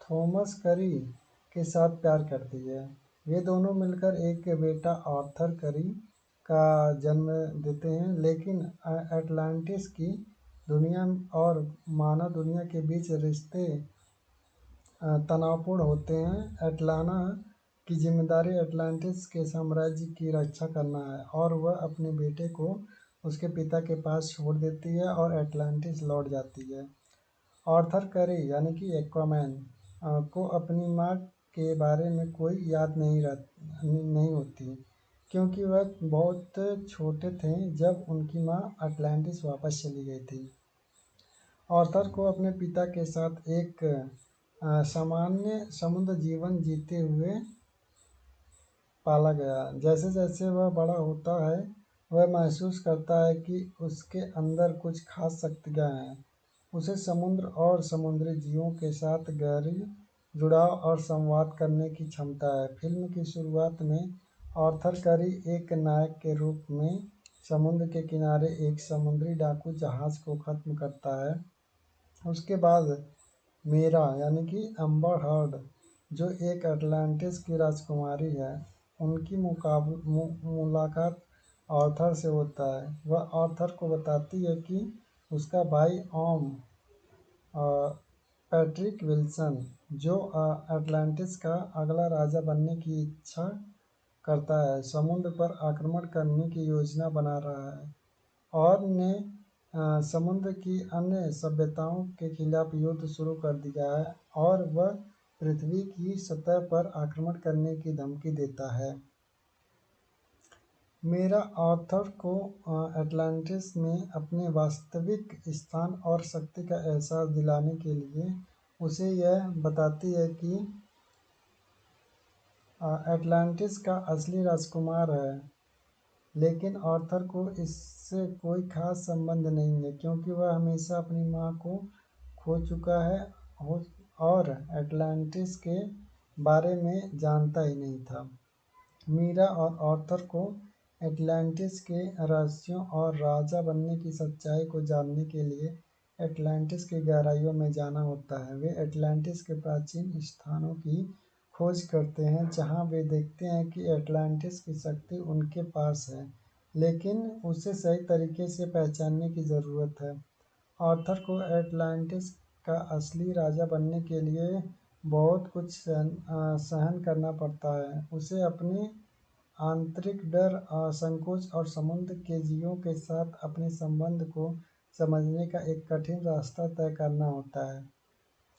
थॉमस करी के साथ प्यार करती है। वे दोनों मिलकर एक बेटा आर्थर करी का जन्म देते हैं, लेकिन एटलांटिस की दुनिया और मानव दुनिया के बीच रिश्ते तनावपूर्ण होते हैं। एटलाना की जिम्मेदारी एटलांटिस के साम्राज्य की रक्षा करना है, और वह अपने बेटे को उसके पिता के पास छोड़ देती है और एटलांटिस लौट जाती है। आर्थर करे यानी कि एक्वामैन को अपनी माँ के बारे में कोई याद नहीं होती, क्योंकि वह बहुत छोटे थे जब उनकी माँ अटलांटिस वापस चली गई थी। आर्थर को अपने पिता के साथ एक सामान्य समुद्र जीवन जीते हुए पाला गया। जैसे जैसे वह बड़ा होता है, वह महसूस करता है कि उसके अंदर कुछ खास शक्तियाँ हैं। उसे समुद्र और समुद्री जीवों के साथ गहरी जुड़ाव और संवाद करने की क्षमता है। फिल्म की शुरुआत में आर्थर करी एक नायक के रूप में समुद्र के किनारे एक समुद्री डाकू जहाज को खत्म करता है। उसके बाद मीरा यानी कि अम्बर हर्ड, जो एक अटलांटिस की राजकुमारी है, उनकी मुलाकात आर्थर से होता है। वह आर्थर को बताती है कि उसका भाई ओम पैट्रिक विल्सन, जो अटलांटिस का अगला राजा बनने की इच्छा करता है, समुद्र पर आक्रमण करने की योजना बना रहा है, और ने समुद्र की अन्य सभ्यताओं के खिलाफ युद्ध शुरू कर दिया है, और वह पृथ्वी की सतह पर आक्रमण करने की धमकी देता है। मेरा आर्थर को अटलांटिस में अपने वास्तविक स्थान और शक्ति का एहसास दिलाने के लिए उसे यह बताती है कि अटलांटिस का असली राजकुमार है, लेकिन आर्थर को इससे कोई खास संबंध नहीं है, क्योंकि वह हमेशा अपनी माँ को खो चुका है और अटलांटिस के बारे में जानता ही नहीं था। मीरा और आर्थर को एटलांटिस के रहस्यों और राजा बनने की सच्चाई को जानने के लिए एटलांटिस की गहराइयों में जाना होता है। वे एटलांटिस के प्राचीन स्थानों की खोज करते हैं, जहां वे देखते हैं कि एटलांटिस की शक्ति उनके पास है, लेकिन उसे सही तरीके से पहचानने की ज़रूरत है। आर्थर को एटलांटिस का असली राजा बनने के लिए बहुत कुछ सहन करना पड़ता है। उसे अपने आंतरिक डर, संकोच और समुद्र के जीवों के साथ अपने संबंध को समझने का एक कठिन रास्ता तय करना होता है।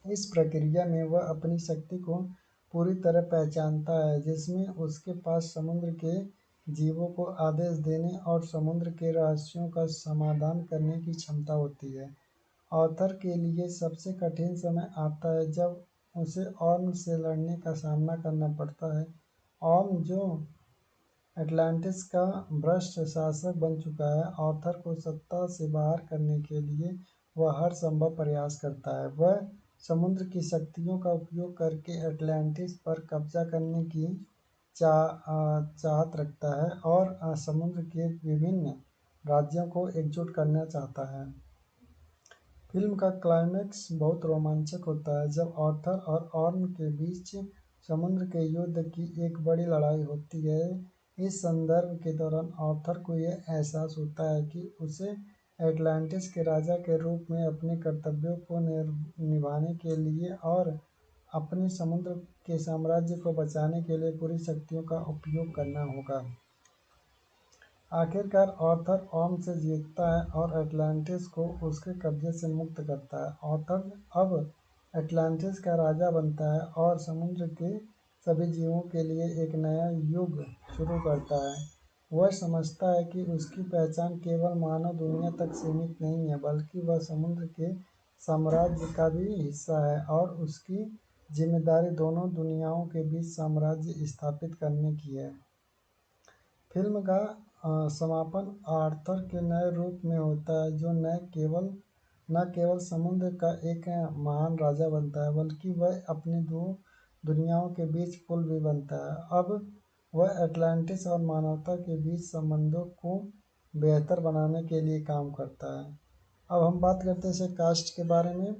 इस प्रक्रिया में वह अपनी शक्ति को पूरी तरह पहचानता है, जिसमें उसके पास समुद्र के जीवों को आदेश देने और समुद्र के रहस्यों का समाधान करने की क्षमता होती है। आर्थर के लिए सबसे कठिन समय आता है जब उसे ऑर्म से लड़ने का सामना करना पड़ता है। ऑर्म, जो अटलांटिस का भ्रष्ट शासक बन चुका है, आर्थर को सत्ता से बाहर करने के लिए वह हर संभव प्रयास करता है। वह समुद्र की शक्तियों का उपयोग करके अटलांटिस पर कब्जा करने की चाहत रखता है, और समुद्र के विभिन्न राज्यों को एकजुट करना चाहता है। फिल्म का क्लाइमैक्स बहुत रोमांचक होता है जब आर्थर और ऑर्म के बीच समुद्र के युद्ध की एक बड़ी लड़ाई होती है। इस संदर्भ के दौरान आर्थर को यह एहसास होता है कि उसे एटलांटिस के राजा के रूप में अपने कर्तव्यों को निभाने के लिए और अपने समुद्र के साम्राज्य को बचाने के लिए पूरी शक्तियों का उपयोग करना होगा। आखिरकार आर्थर ओम से जीतता है और अटलांटिस को उसके कब्जे से मुक्त करता है। आर्थर अब अटलांटिस का राजा बनता है और समुद्र के सभी जीवों के लिए एक नया युग शुरू करता है। वह समझता है कि उसकी पहचान केवल मानव दुनिया तक सीमित नहीं है, बल्कि वह समुद्र के साम्राज्य का भी हिस्सा है और उसकी जिम्मेदारी दोनों दुनियाओं के बीच साम्राज्य स्थापित करने की है। फिल्म का समापन आर्थर के नए रूप में होता है, जो न केवल समुद्र का एक महान राजा बनता है, बल्कि वह अपनी दो दुनियाओं के बीच पुल भी बनता है। अब वह अटलांटिस और मानवता के बीच संबंधों को बेहतर बनाने के लिए काम करता है। अब हम बात करते हैं कास्ट के बारे में।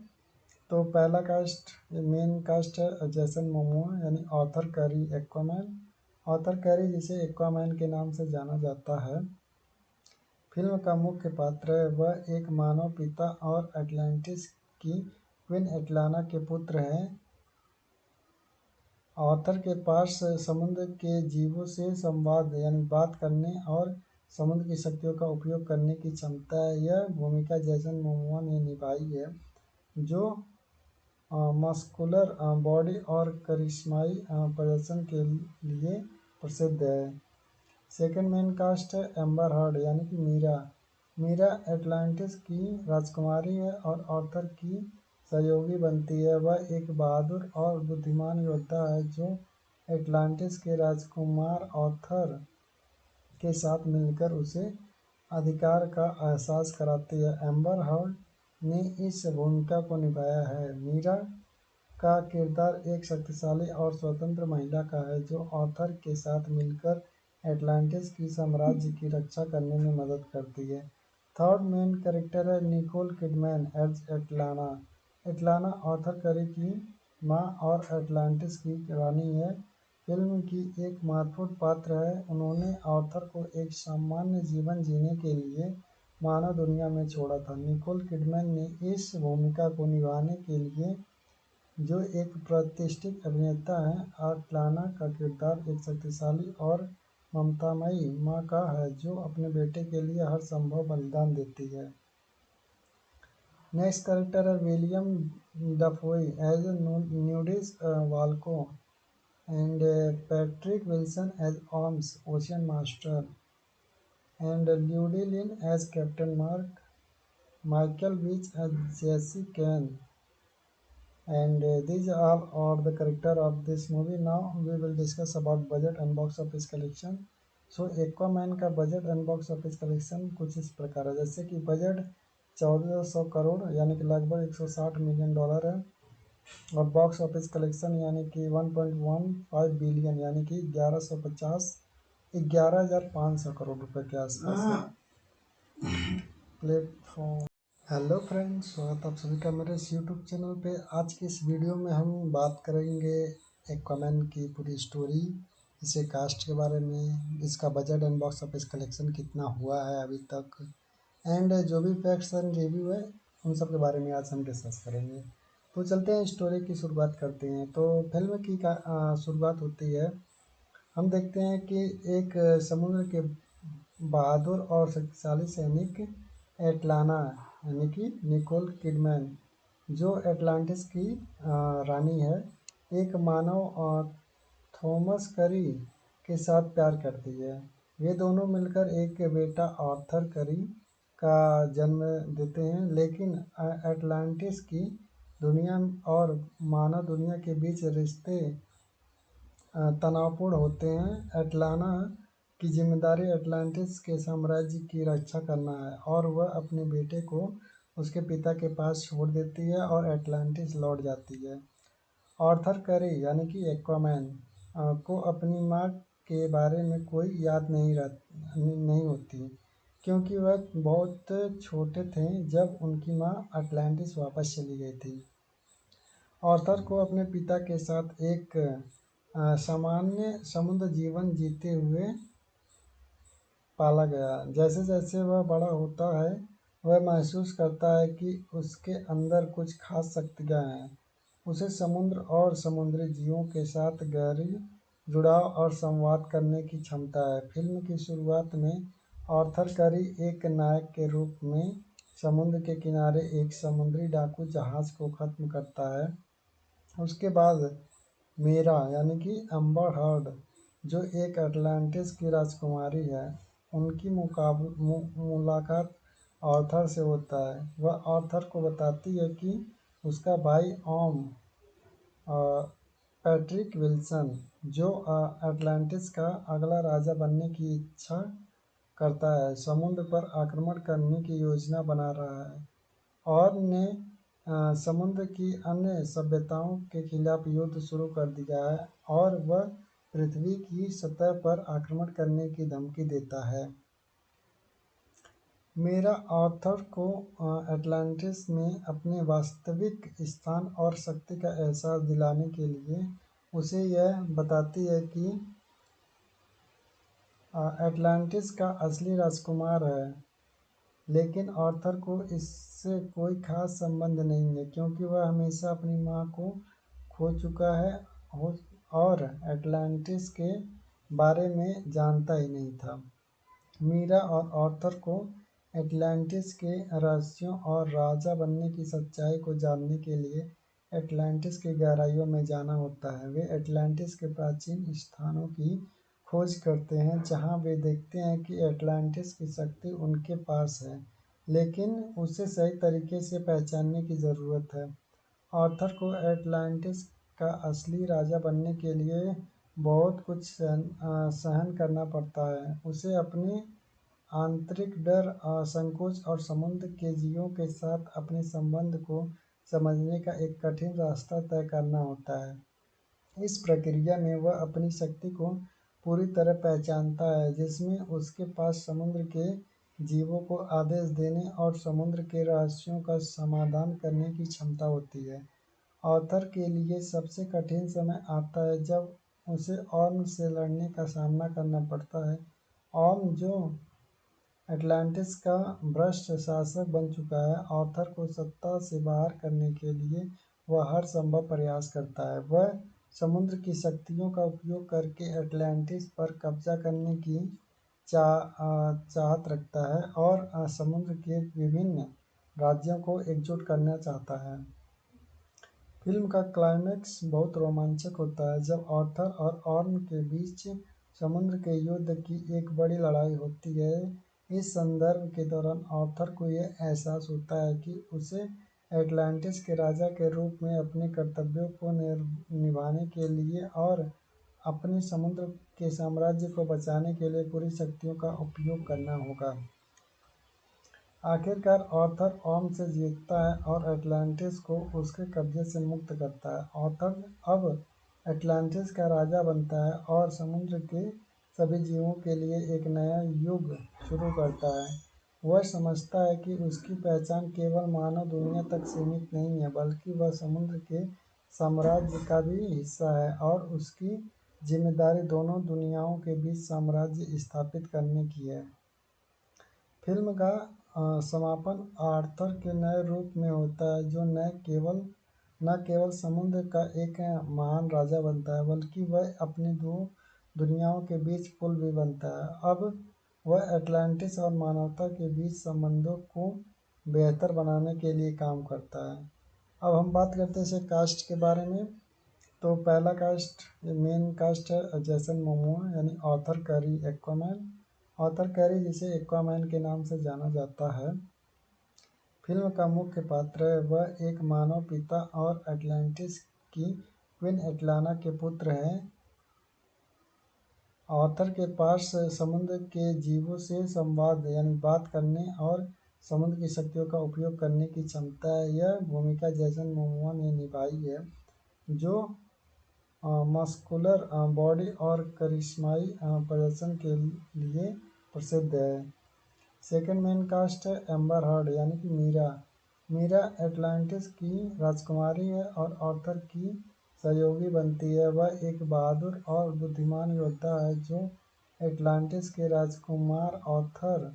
तो पहला कास्ट, मेन कास्ट है जेसन मोमोआ यानी Arthur carry Aquaman. Arthur carry, जिसे एक्वामैन के नाम से जाना जाता है, फिल्म का मुख्य पात्र है। वह एक मानव पिता और अटलांटिस की क्वीन एटलाना के पुत्र हैं। आर्थर के पास समुद्र के जीवों से संवाद यानी बात करने और समुद्र की शक्तियों का उपयोग करने की क्षमता है। यह भूमिका जेसन मोमोआ ने निभाई है, जो मस्कुलर बॉडी और करिश्माई प्रदर्शन के लिए प्रसिद्ध है। सेकंड मेन कास्ट है एम्बर हर्ड यानी कि मीरा। मीरा अटलांटिस की राजकुमारी है और आर्थर की सहयोगी बनती है। वह एक बहादुर और बुद्धिमान योद्धा है, जो अटलांटिस के राजकुमार आर्थर के साथ मिलकर उसे अधिकार का एहसास कराती है। एम्बर हर्ड ने इस भूमिका को निभाया है। मीरा का किरदार एक शक्तिशाली और स्वतंत्र महिला का है, जो आर्थर के साथ मिलकर अटलांटिस की साम्राज्य की रक्षा करने में मदद करती है। थर्ड मेन कैरेक्टर है Nicole Kidman as Atlanna. Atlanna Arthur Curry की माँ और अटलांटिस की रानी है। फिल्म की एक महत्वपूर्ण पात्र है। उन्होंने आर्थर को एक सामान्य जीवन जीने के लिए मानव दुनिया में छोड़ा था। निकोल किडमैन ने इस भूमिका को निभाने के लिए, जो एक प्रतिष्ठित अभिनेता हैं, एटलाना का किरदार एक शक्तिशाली और ममतामयी माँ का है, जो अपने बेटे के लिए हर संभव बलिदान देती है। नेक्स्ट कैरेक्टर है Willem Dafoe as Nuidis Vulko and Patrick Wilson as Orm ocean master and Ludi Lin as captain Murk, Michael Beach as Jesse Kane. And these all are the character of this movie. Now we will discuss about budget and box office collection. So Aquaman का budget and box office collection कुछ इस प्रकार है। जैसे कि budget 1400 crore यानी कि लगभग 160 मिलियन डॉलर है, और बॉक्स ऑफिस कलेक्शन यानी कि 1.15 बिलियन यानी कि 11,500 करोड़ रुपए के आसपास है। प्लेटफॉर्म। हेलो फ्रेंड्स, स्वागत आप सभी का मेरे इस यूट्यूब चैनल पे। आज की इस वीडियो में हम बात करेंगे एक्वामैन की पूरी स्टोरी, इसके कास्ट के बारे में, इसका budget and box office collection कितना हुआ है अभी तक, एंड जो भी फैक्ट्स एंड रिव्यू है उन सब के बारे में आज हम डिस्कस करेंगे। तो चलते हैं, स्टोरी की शुरुआत करते हैं। तो फिल्म की शुरुआत होती है, हम देखते हैं कि एक समुद्र के बहादुर और शक्तिशाली सैनिक एटलाना यानी कि निकोल किडमैन, जो अटलांटिस की रानी है, एक मानव थॉमस करी के साथ प्यार करती है। वे दोनों मिलकर एक बेटा आर्थर करी का जन्म देते हैं, लेकिन अटलांटिस की दुनिया और मानव दुनिया के बीच रिश्ते तनावपूर्ण होते हैं। एटलाना की जिम्मेदारी अटलांटिस के साम्राज्य की रक्षा करना है, और वह अपने बेटे को उसके पिता के पास छोड़ देती है और अटलांटिस लौट जाती है। आर्थर कैरी यानी कि एक्वामैन को अपनी माँ के बारे में कोई याद नहीं होती, क्योंकि वह बहुत छोटे थे जब उनकी माँ अटलांटिस वापस चली गई थी। आर्थर को अपने पिता के साथ एक सामान्य समुद्र जीवन जीते हुए पाला गया। जैसे जैसे वह बड़ा होता है, वह महसूस करता है कि उसके अंदर कुछ खास शक्तियाँ हैं। उसे समुद्र और समुद्री जीवों के साथ गहरी जुड़ाव और संवाद करने की क्षमता है। फिल्म की शुरुआत में आर्थर करी एक नायक के रूप में समुद्र के किनारे एक समुद्री डाकू जहाज को खत्म करता है। उसके बाद मीरा यानी कि अम्बर हर्ड, जो एक अटलांटिस की राजकुमारी है, उनकी मुलाकात आर्थर से होता है। वह आर्थर को बताती है कि उसका भाई ओम पैट्रिक विल्सन, जो अटलांटिस का अगला राजा बनने की इच्छा करता है, समुद्र पर आक्रमण करने की योजना बना रहा है और ने समुद्र की अन्य सभ्यताओं के खिलाफ युद्ध शुरू कर दिया है और वह पृथ्वी की सतह पर आक्रमण करने की धमकी देता है। मेरा आर्थर को अटलांटिस में अपने वास्तविक स्थान और शक्ति का एहसास दिलाने के लिए उसे यह बताती है कि अटलांटिस का असली राजकुमार है, लेकिन आर्थर को इससे कोई खास संबंध नहीं है क्योंकि वह हमेशा अपनी माँ को खो चुका है और अटलांटिस के बारे में जानता ही नहीं था। मीरा और आर्थर को अटलांटिस के रहस्यों और राजा बनने की सच्चाई को जानने के लिए अटलांटिस की गहराइयों में जाना होता है। वे अटलांटिस के प्राचीन स्थानों की खोज करते हैं जहां वे देखते हैं कि अटलांटिस की शक्ति उनके पास है, लेकिन उसे सही तरीके से पहचानने की ज़रूरत है। आर्थर को अटलांटिस का असली राजा बनने के लिए बहुत कुछ सहन करना पड़ता है। उसे अपने आंतरिक डर, संकोच और समुद्र के जीवों के साथ अपने संबंध को समझने का एक कठिन रास्ता तय करना होता है। इस प्रक्रिया में वह अपनी शक्ति को पूरी तरह पहचानता है, जिसमें उसके पास समुद्र के जीवों को आदेश देने और समुद्र के रहस्यों का समाधान करने की क्षमता होती है। आर्थर के लिए सबसे कठिन समय आता है जब उसे ऑर्म से लड़ने का सामना करना पड़ता है। ऑर्म, जो अटलांटिस का भ्रष्ट शासक बन चुका है, आर्थर को सत्ता से बाहर करने के लिए वह हर संभव प्रयास करता है। वह समुद्र की शक्तियों का उपयोग करके अटलांटिस पर कब्जा करने की चाहत रखता है और समुद्र के विभिन्न राज्यों को एकजुट करना चाहता है। फिल्म का क्लाइमैक्स बहुत रोमांचक होता है जब आर्थर और ऑर्म के बीच समुद्र के युद्ध की एक बड़ी लड़ाई होती है। इस संदर्भ के दौरान आर्थर को यह एहसास होता है कि उसे अटलांटिस के राजा के रूप में अपने कर्तव्यों को निभाने के लिए और अपने समुद्र के साम्राज्य को बचाने के लिए पूरी शक्तियों का उपयोग करना होगा। आखिरकार आर्थर ऑर्म से जीतता है और अटलांटिस को उसके कब्जे से मुक्त करता है। आर्थर अब अटलांटिस का राजा बनता है और समुद्र के सभी जीवों के लिए एक नया युग शुरू करता है। वह समझता है कि उसकी पहचान केवल मानव दुनिया तक सीमित नहीं है, बल्कि वह समुद्र के साम्राज्य का भी हिस्सा है और उसकी जिम्मेदारी दोनों दुनियाओं के बीच साम्राज्य स्थापित करने की है। फिल्म का समापन आर्थर के नए रूप में होता है, जो न केवल समुद्र का एक महान राजा बनता है, बल्कि वह अपनी दो दुनियाओं के बीच पुल भी बनता है। अब वह अटलांटिस और मानवता के बीच संबंधों को बेहतर बनाने के लिए काम करता है। अब हम बात करते हैं कास्ट के बारे में। तो पहला कास्ट, मेन कास्ट है जेसन मोमोआ यानी Arthur carry Aquaman. Arthur carry, जिसे एक्वामैन के नाम से जाना जाता है, फिल्म का मुख्य पात्र है। वह एक मानव पिता और अटलांटिस की क्वीन एटलाना के पुत्र हैं। आर्थर के पास समुद्र के जीवों से संवाद यानी बात करने और समुद्र की शक्तियों का उपयोग करने की क्षमता है। यह भूमिका जेसन मोमोआ ने निभाई है, जो मस्कुलर बॉडी और करिश्माई प्रदर्शन के लिए प्रसिद्ध है। सेकंड मेन कास्ट है एम्बर हर्ड यानी कि मीरा। मीरा अटलांटिस की राजकुमारी है और आर्थर की सहयोगी बनती है। वह एक बहादुर और बुद्धिमान योद्धा है जो अटलांटिस के राजकुमार आर्थर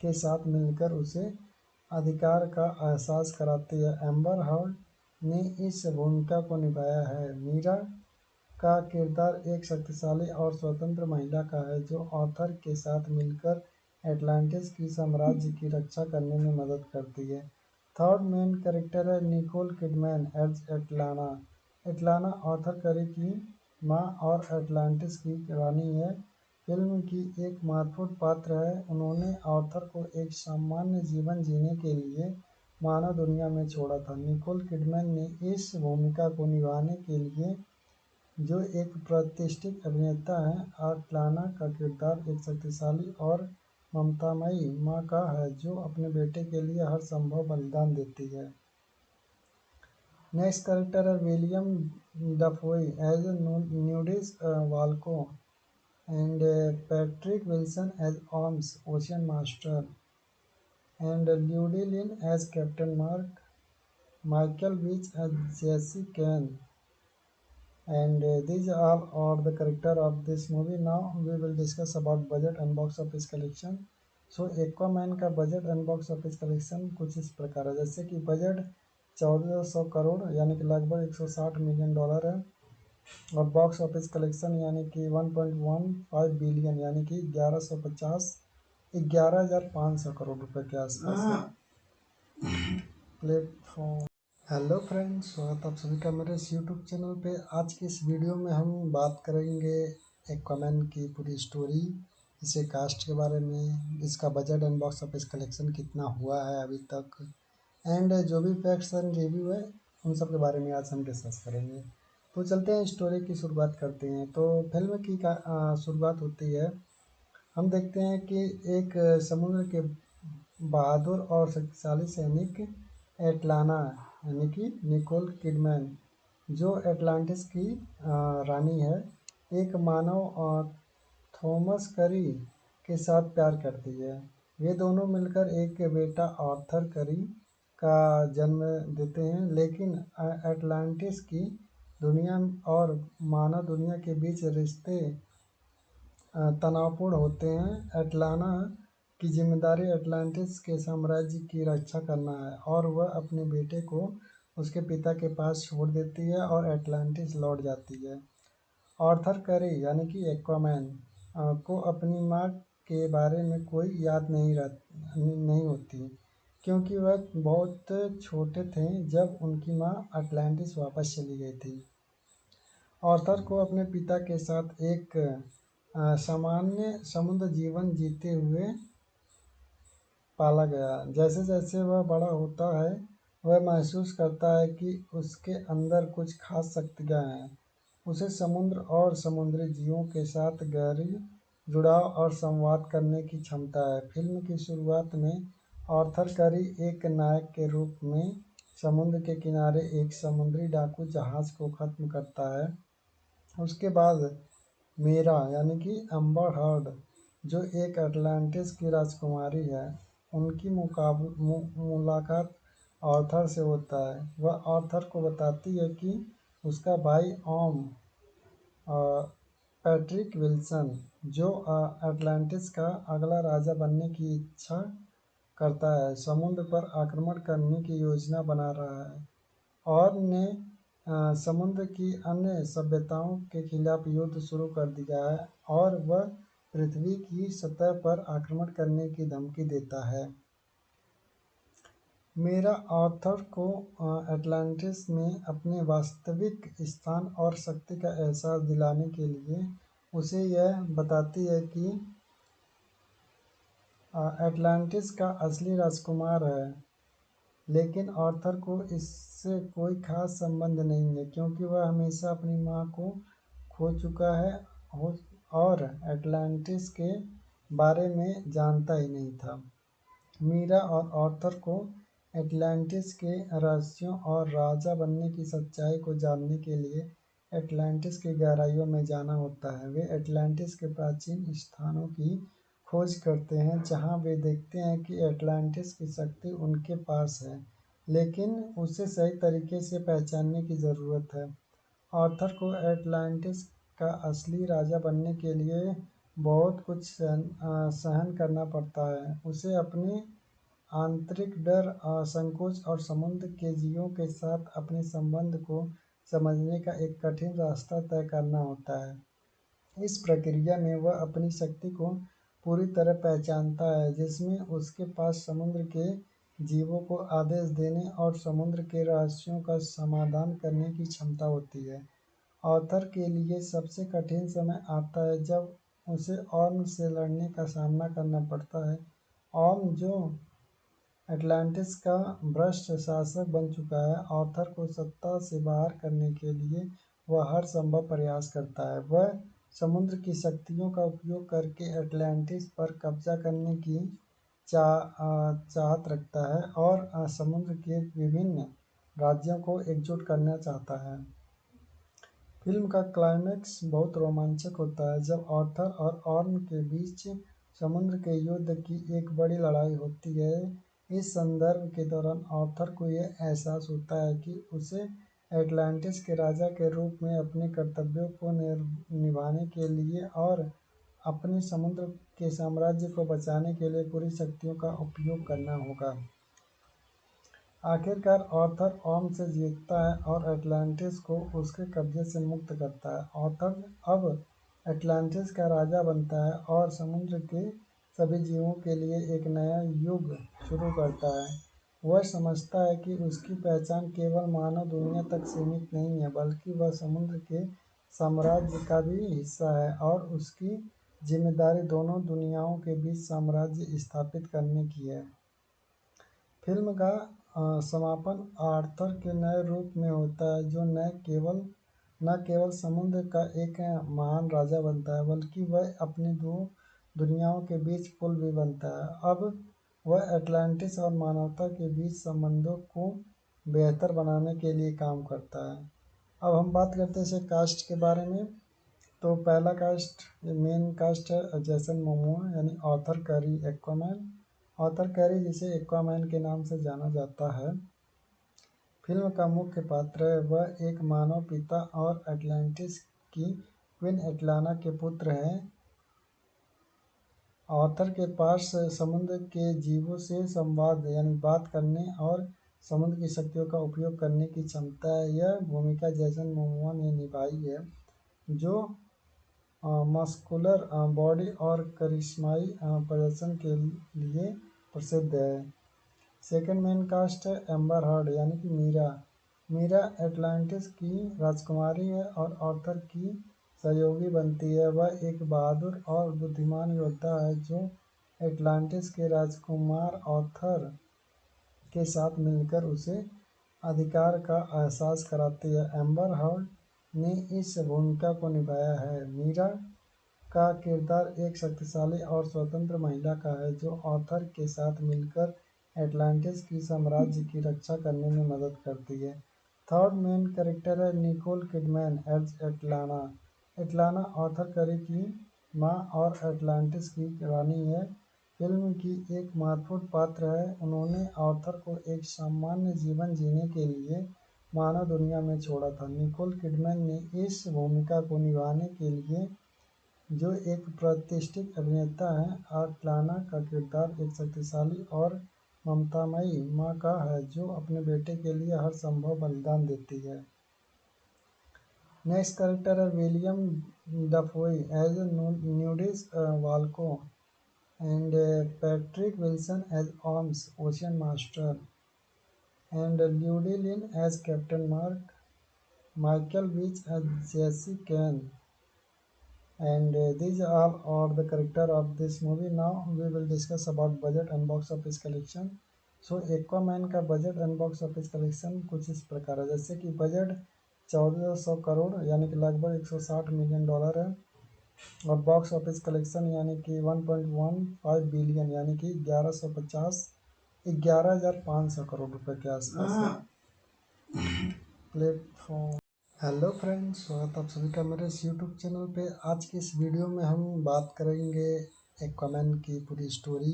के साथ मिलकर उसे अधिकार का एहसास कराती है। एम्बर हर्ड ने इस भूमिका को निभाया है। मीरा का किरदार एक शक्तिशाली और स्वतंत्र महिला का है जो आर्थर के साथ मिलकर एटलांटिस की साम्राज्य की रक्षा करने में मदद करती है। थर्ड मेन कैरेक्टर है Nicole Kidman as Atlanna. Atlanna Arthur करी की माँ और एटलांटिस की रानी है। फिल्म की एक महत्वपूर्ण पात्र है। उन्होंने आर्थर को एक सामान्य जीवन जीने के लिए मानव दुनिया में छोड़ा था। निकोल किडमैन ने इस भूमिका को निभाने के लिए, जो एक प्रतिष्ठित अभिनेता हैं, एटलाना का किरदार एक शक्तिशाली और ममतामयी माँ का है जो अपने बेटे के लिए हर संभव बलिदान देती है। नेक्स्ट कैरेक्टर है Willem Dafoe as Nuidis Vulko and Patrick Wilson as Orms, Ocean Master, and Ludi Lin as Captain Mark, Michael Beach as Jesse Kane, and these are the character of this movie. Now we will discuss about budget and box office collection. So Aquaman का budget and box office collection कुछ इस प्रकार है, जैसे कि budget 1400 crore यानी कि लगभग 160 मिलियन डॉलर है, और बॉक्स ऑफिस कलेक्शन यानी कि 1.15 बिलियन यानी कि 11,500 करोड़ रुपए के आसपास है। प्लेटफॉर्म। हेलो फ्रेंड्स, स्वागत आप सभी का मेरे इस यूट्यूब चैनल पे। आज की इस वीडियो में हम बात करेंगे एक्वामैन की पूरी स्टोरी, इसके कास्ट के बारे में, इसका budget and box office collection कितना हुआ है अभी तक, एंड जो भी फैक्ट्स एंड रिव्यू है उन सब के बारे में आज हम डिस्कस करेंगे। तो चलते हैं स्टोरी की शुरुआत करते हैं। तो फिल्म की शुरुआत होती है, हम देखते हैं कि एक समुद्र के बहादुर और शक्तिशाली सैनिक एटलाना यानी कि निकोल किडमैन, जो एटलांटिस की रानी है, एक मानव थॉमस करी के साथ प्यार करती है। वे दोनों मिलकर एक बेटा आर्थर करी का जन्म देते हैं, लेकिन एटलांटिस की दुनिया और मानव दुनिया के बीच रिश्ते तनावपूर्ण होते हैं। एटलाना की जिम्मेदारी एटलांटिस के साम्राज्य की रक्षा करना है और वह अपने बेटे को उसके पिता के पास छोड़ देती है और एटलांटिस लौट जाती है। आर्थर करी यानी कि एक्वामैन को अपनी माँ के बारे में कोई याद नहीं होती, क्योंकि वह बहुत छोटे थे जब उनकी माँ अटलांटिस वापस चली गई थी। आर्थर को अपने पिता के साथ एक सामान्य समुद्र जीवन जीते हुए पाला गया। जैसे जैसे वह बड़ा होता है, वह महसूस करता है कि उसके अंदर कुछ खास शक्तियाँ हैं। उसे समुद्र और समुद्री जीवों के साथ गहरी जुड़ाव और संवाद करने की क्षमता है। फिल्म की शुरुआत में आर्थर करी एक नायक के रूप में समुद्र के किनारे एक समुद्री डाकू जहाज को खत्म करता है। उसके बाद मीरा यानी कि अम्बर हर्ड, जो एक अटलांटिस की राजकुमारी है, उनकी मुलाकात आर्थर से होता है। वह आर्थर को बताती है कि उसका भाई ओम पैट्रिक विल्सन, जो अटलांटिस का अगला राजा बनने की इच्छा करता है, समुद्र पर आक्रमण करने की योजना बना रहा है और ने समुद्र की अन्य सभ्यताओं के खिलाफ युद्ध शुरू कर दिया है और वह पृथ्वी की सतह पर आक्रमण करने की धमकी देता है। मेरा आर्थर को एटलांटिस में अपने वास्तविक स्थान और शक्ति का एहसास दिलाने के लिए उसे यह बताती है कि एटलांटिस का असली राजकुमार है, लेकिन आर्थर को इससे कोई खास संबंध नहीं है क्योंकि वह हमेशा अपनी माँ को खो चुका है और एटलांटिस के बारे में जानता ही नहीं था। मीरा और आर्थर को एटलांटिस के रहस्यों और राजा बनने की सच्चाई को जानने के लिए एटलांटिस की गहराइयों में जाना होता है। वे एटलांटिस के प्राचीन स्थानों की खोज करते हैं जहां वे देखते हैं कि एटलांटिस की शक्ति उनके पास है, लेकिन उसे सही तरीके से पहचानने की ज़रूरत है। आर्थर को एटलांटिस का असली राजा बनने के लिए बहुत कुछ सहन करना पड़ता है। उसे अपने आंतरिक डर, संकोच और समुद्र के जीवों के साथ अपने संबंध को समझने का एक कठिन रास्ता तय करना होता है। इस प्रक्रिया में वह अपनी शक्ति को पूरी तरह पहचानता है, जिसमें उसके पास समुद्र के जीवों को आदेश देने और समुद्र के रहस्यों का समाधान करने की क्षमता होती है। ऑथर के लिए सबसे कठिन समय आता है जब उसे ऑर्म से लड़ने का सामना करना पड़ता है। ऑर्म, जो एटलांटिस का भ्रष्ट शासक बन चुका है, ऑथर को सत्ता से बाहर करने के लिए वह हर संभव प्रयास करता है। वह समुद्र की शक्तियों का उपयोग करके एटलांटिस पर कब्जा करने की चाहत रखता है और समुद्र के विभिन्न राज्यों को एकजुट करना चाहता है। फिल्म का क्लाइमैक्स बहुत रोमांचक होता है जब आर्थर और ऑर्म के बीच समुद्र के युद्ध की एक बड़ी लड़ाई होती है। इस संदर्भ के दौरान आर्थर को यह एहसास होता है कि उसे एटलांटिस के राजा के रूप में अपने कर्तव्यों को निभाने के लिए और अपने समुद्र के साम्राज्य को बचाने के लिए पूरी शक्तियों का उपयोग करना होगा। आखिरकार आर्थर ऑर्म से जीतता है और एटलांटिस को उसके कब्जे से मुक्त करता है। आर्थर अब एटलांटिस का राजा बनता है और समुद्र के सभी जीवों के लिए एक नया युग शुरू करता है। वह समझता है कि उसकी पहचान केवल मानव दुनिया तक सीमित नहीं है, बल्कि वह समुद्र के साम्राज्य का भी हिस्सा है और उसकी जिम्मेदारी दोनों दुनियाओं के बीच साम्राज्य स्थापित करने की है। फिल्म का समापन आर्थर के नए रूप में होता है, जो न केवल समुद्र का एक महान राजा बनता है, बल्कि वह अपनी दो दुनियाओं के बीच पुल भी बनता है। अब वह एटलांटिस और मानवता के बीच संबंधों को बेहतर बनाने के लिए काम करता है। अब हम बात करते हैं इसे कास्ट के बारे में। तो पहला कास्ट, मेन कास्ट है जेसन मोमोआ यानी Arthur carry Aquaman. Arthur carry, जिसे एक्वामैन के नाम से जाना जाता है, फिल्म का मुख्य पात्र है। वह एक मानव पिता और एटलांटिस की क्वीन एटलाना के पुत्र हैं। आर्थर के पास समुद्र के जीवों से संवाद यानी बात करने और समुद्र की शक्तियों का उपयोग करने की क्षमता है। यह भूमिका जेसन मोमोआ ने निभाई है, जो मस्कुलर बॉडी और करिश्माई प्रदर्शन के लिए प्रसिद्ध है। सेकंड मेन कास्ट है एम्बर हर्ड यानी कि मीरा। मीरा एटलांटिस की राजकुमारी है और आर्थर की सहयोगी बनती है। वह एक बहादुर और बुद्धिमान योद्धा है जो एटलांटिस के राजकुमार आर्थर के साथ मिलकर उसे अधिकार का एहसास कराती है। एम्बर हर्ड ने इस भूमिका को निभाया है। मीरा का किरदार एक शक्तिशाली और स्वतंत्र महिला का है, जो आर्थर के साथ मिलकर एटलांटिस की साम्राज्य की रक्षा करने में मदद करती है। थर्ड मेन कैरेक्टर है Nicole Kidman as Atlanna. Atlanna Arthur Curry की माँ और एटलांटिस की रानी है। फिल्म की एक महत्वपूर्ण पात्र है। उन्होंने आर्थर को एक सामान्य जीवन जीने के लिए मानव दुनिया में छोड़ा था। निकोल किडमैन ने इस भूमिका को निभाने के लिए, जो एक प्रतिष्ठित अभिनेता है, एटलाना का किरदार एक शक्तिशाली और ममतामयी माँ का है, जो अपने बेटे के लिए हर संभव बलिदान देती है। नेक्स्ट कैरेक्टर है Willem Dafoe as Nuidis Vulko and Patrick Wilson as Orm ocean master and Ludi Lin as captain Murk, Michael Beach as Jesse Kane, and these all are the character of this movie. Now we will discuss about budget and box office collection. So Aquaman का budget and box office collection कुछ इस प्रकार है, जैसे कि budget 1400 crore यानी कि लगभग 160 मिलियन डॉलर है, और बॉक्स ऑफिस कलेक्शन यानी कि 1.15 बिलियन यानी कि 11,500 करोड़ रुपए के आसपास है। प्लेटफॉर्म। हेलो फ्रेंड्स, स्वागत आप सभी का मेरे इस यूट्यूब चैनल पे। आज की इस वीडियो में हम बात करेंगे एक्वामैन की पूरी स्टोरी,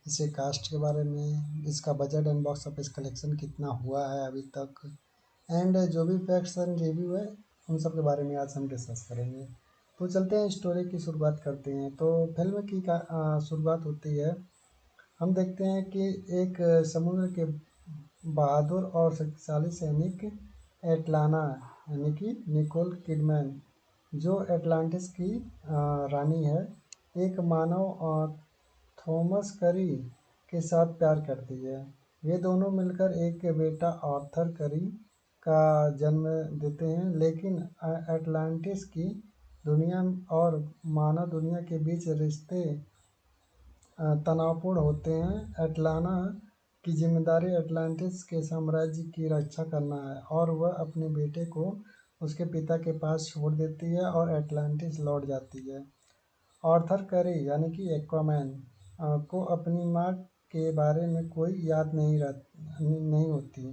इसे कास्ट के बारे में, इसका budget and box office collection कितना हुआ है अभी तक, एंड जो भी फैक्ट्स एंड रिव्यू है उन सब के बारे में आज हम डिस्कस करेंगे। तो चलते हैं, स्टोरी की शुरुआत करते हैं। तो फिल्म की शुरुआत होती है हम देखते हैं कि एक समुद्र के बहादुर और शक्तिशाली सैनिक एटलाना यानी कि निकोल किडमैन जो एटलांटिस की रानी है, एक मानव थॉमस करी के साथ प्यार करती है। वे दोनों मिलकर एक बेटा आर्थर करी का जन्म देते हैं, लेकिन एटलांटिस की दुनिया और मानव दुनिया के बीच रिश्ते तनावपूर्ण होते हैं। एटलाना की जिम्मेदारी एटलांटिस के साम्राज्य की रक्षा करना है और वह अपने बेटे को उसके पिता के पास छोड़ देती है और एटलांटिस लौट जाती है। आर्थर करे यानी कि एक्वामैन को अपनी माँ के बारे में कोई याद नहीं होती,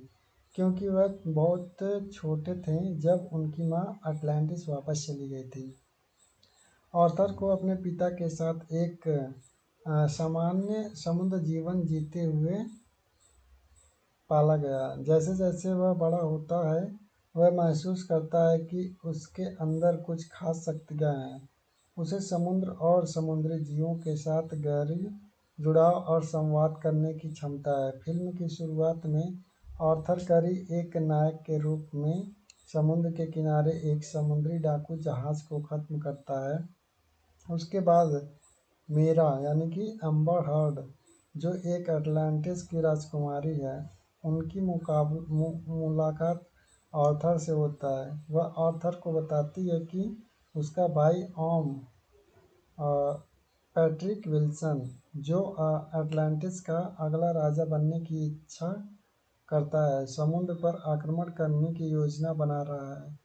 क्योंकि वह बहुत छोटे थे जब उनकी माँ अटलांटिस वापस चली गई थी। आर्थर को अपने पिता के साथ एक सामान्य समुद्र जीवन जीते हुए पाला गया। जैसे जैसे वह बड़ा होता है, वह महसूस करता है कि उसके अंदर कुछ खास शक्तियाँ हैं। उसे समुद्र और समुद्री जीवों के साथ गहरी जुड़ाव और संवाद करने की क्षमता है। फिल्म की शुरुआत में आर्थर करी एक नायक के रूप में समुद्र के किनारे एक समुद्री डाकू जहाज को खत्म करता है। उसके बाद मीरा यानी कि अम्बर हर्ड जो एक अटलांटिस की राजकुमारी है, उनकी मुलाकात आर्थर से होता है। वह आर्थर को बताती है कि उसका भाई ओम पैट्रिक विल्सन जो अटलांटिस का अगला राजा बनने की इच्छा करता है, समुद्र पर आक्रमण करने की योजना बना रहा है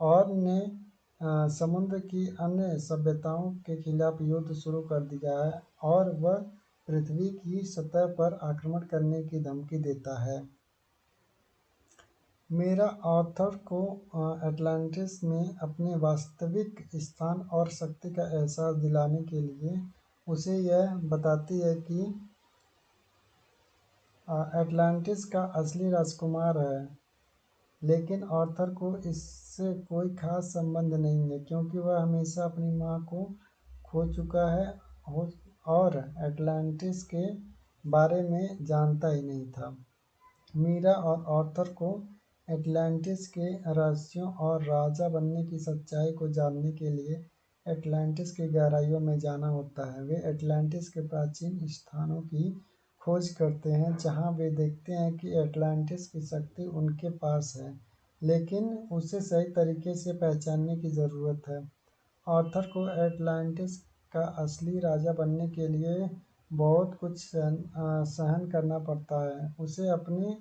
और ने समुद्र की अन्य सभ्यताओं के खिलाफ युद्ध शुरू कर दिया है और वह पृथ्वी की सतह पर आक्रमण करने की धमकी देता है। मेरा आर्थर को अटलांटिस में अपने वास्तविक स्थान और शक्ति का एहसास दिलाने के लिए उसे यह बताती है कि अटलांटिस का असली राजकुमार है, लेकिन आर्थर को इससे कोई खास संबंध नहीं है, क्योंकि वह हमेशा अपनी माँ को खो चुका है और अटलांटिस के बारे में जानता ही नहीं था। मीरा और आर्थर को एटलांटिस के रहस्यों और राजा बनने की सच्चाई को जानने के लिए एटलांटिस की गहराइयों में जाना होता है। वे एटलांटिस के प्राचीन स्थानों की खोज करते हैं, जहां वे देखते हैं कि एटलांटिस की शक्ति उनके पास है, लेकिन उसे सही तरीके से पहचानने की ज़रूरत है। आर्थर को एटलांटिस का असली राजा बनने के लिए बहुत कुछ सहन करना पड़ता है। उसे अपने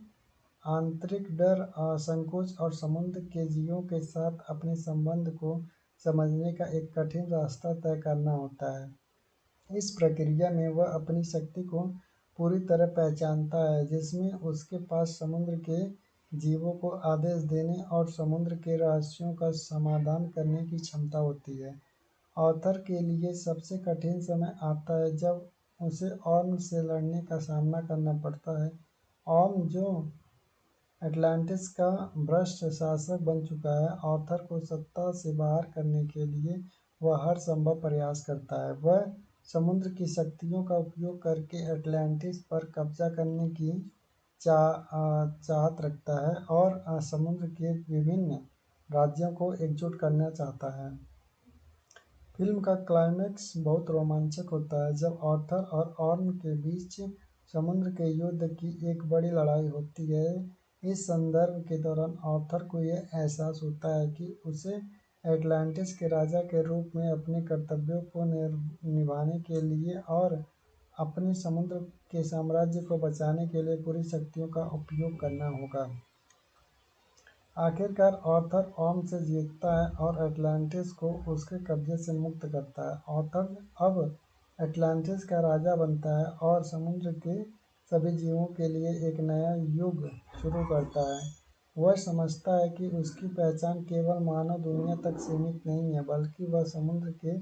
आंतरिक डर, संकोच और समुद्र के जीवों के साथ अपने संबंध को समझने का एक कठिन रास्ता तय करना होता है। इस प्रक्रिया में वह अपनी शक्ति को पूरी तरह पहचानता है, जिसमें उसके पास समुद्र के जीवों को आदेश देने और समुद्र के रहस्यों का समाधान करने की क्षमता होती है। आर्थर के लिए सबसे कठिन समय आता है जब उसे ऑर्म से लड़ने का सामना करना पड़ता है। ऑर्म जो अटलांटिस का भ्रष्ट शासक बन चुका है, आर्थर को सत्ता से बाहर करने के लिए वह हर संभव प्रयास करता है। वह समुद्र की शक्तियों का उपयोग करके अटलांटिस पर कब्जा करने की चाहत रखता है और समुद्र के विभिन्न राज्यों को एकजुट करना चाहता है। फिल्म का क्लाइमैक्स बहुत रोमांचक होता है जब आर्थर और ऑर्म के बीच समुद्र के युद्ध की एक बड़ी लड़ाई होती है। इस संदर्भ के दौरान आर्थर को यह एहसास होता है कि उसे एटलांटिस के राजा के रूप में अपने कर्तव्यों को निभाने के लिए और अपने समुद्र के साम्राज्य को बचाने के लिए पूरी शक्तियों का उपयोग करना होगा। आखिरकार आर्थर ऑर्म से जीतता है और अटलांटिस को उसके कब्जे से मुक्त करता है। आर्थर अब अटलांटिस का राजा बनता है और समुद्र के सभी जीवों के लिए एक नया युग शुरू करता है। वह समझता है कि उसकी पहचान केवल मानव दुनिया तक सीमित नहीं है, बल्कि वह समुद्र के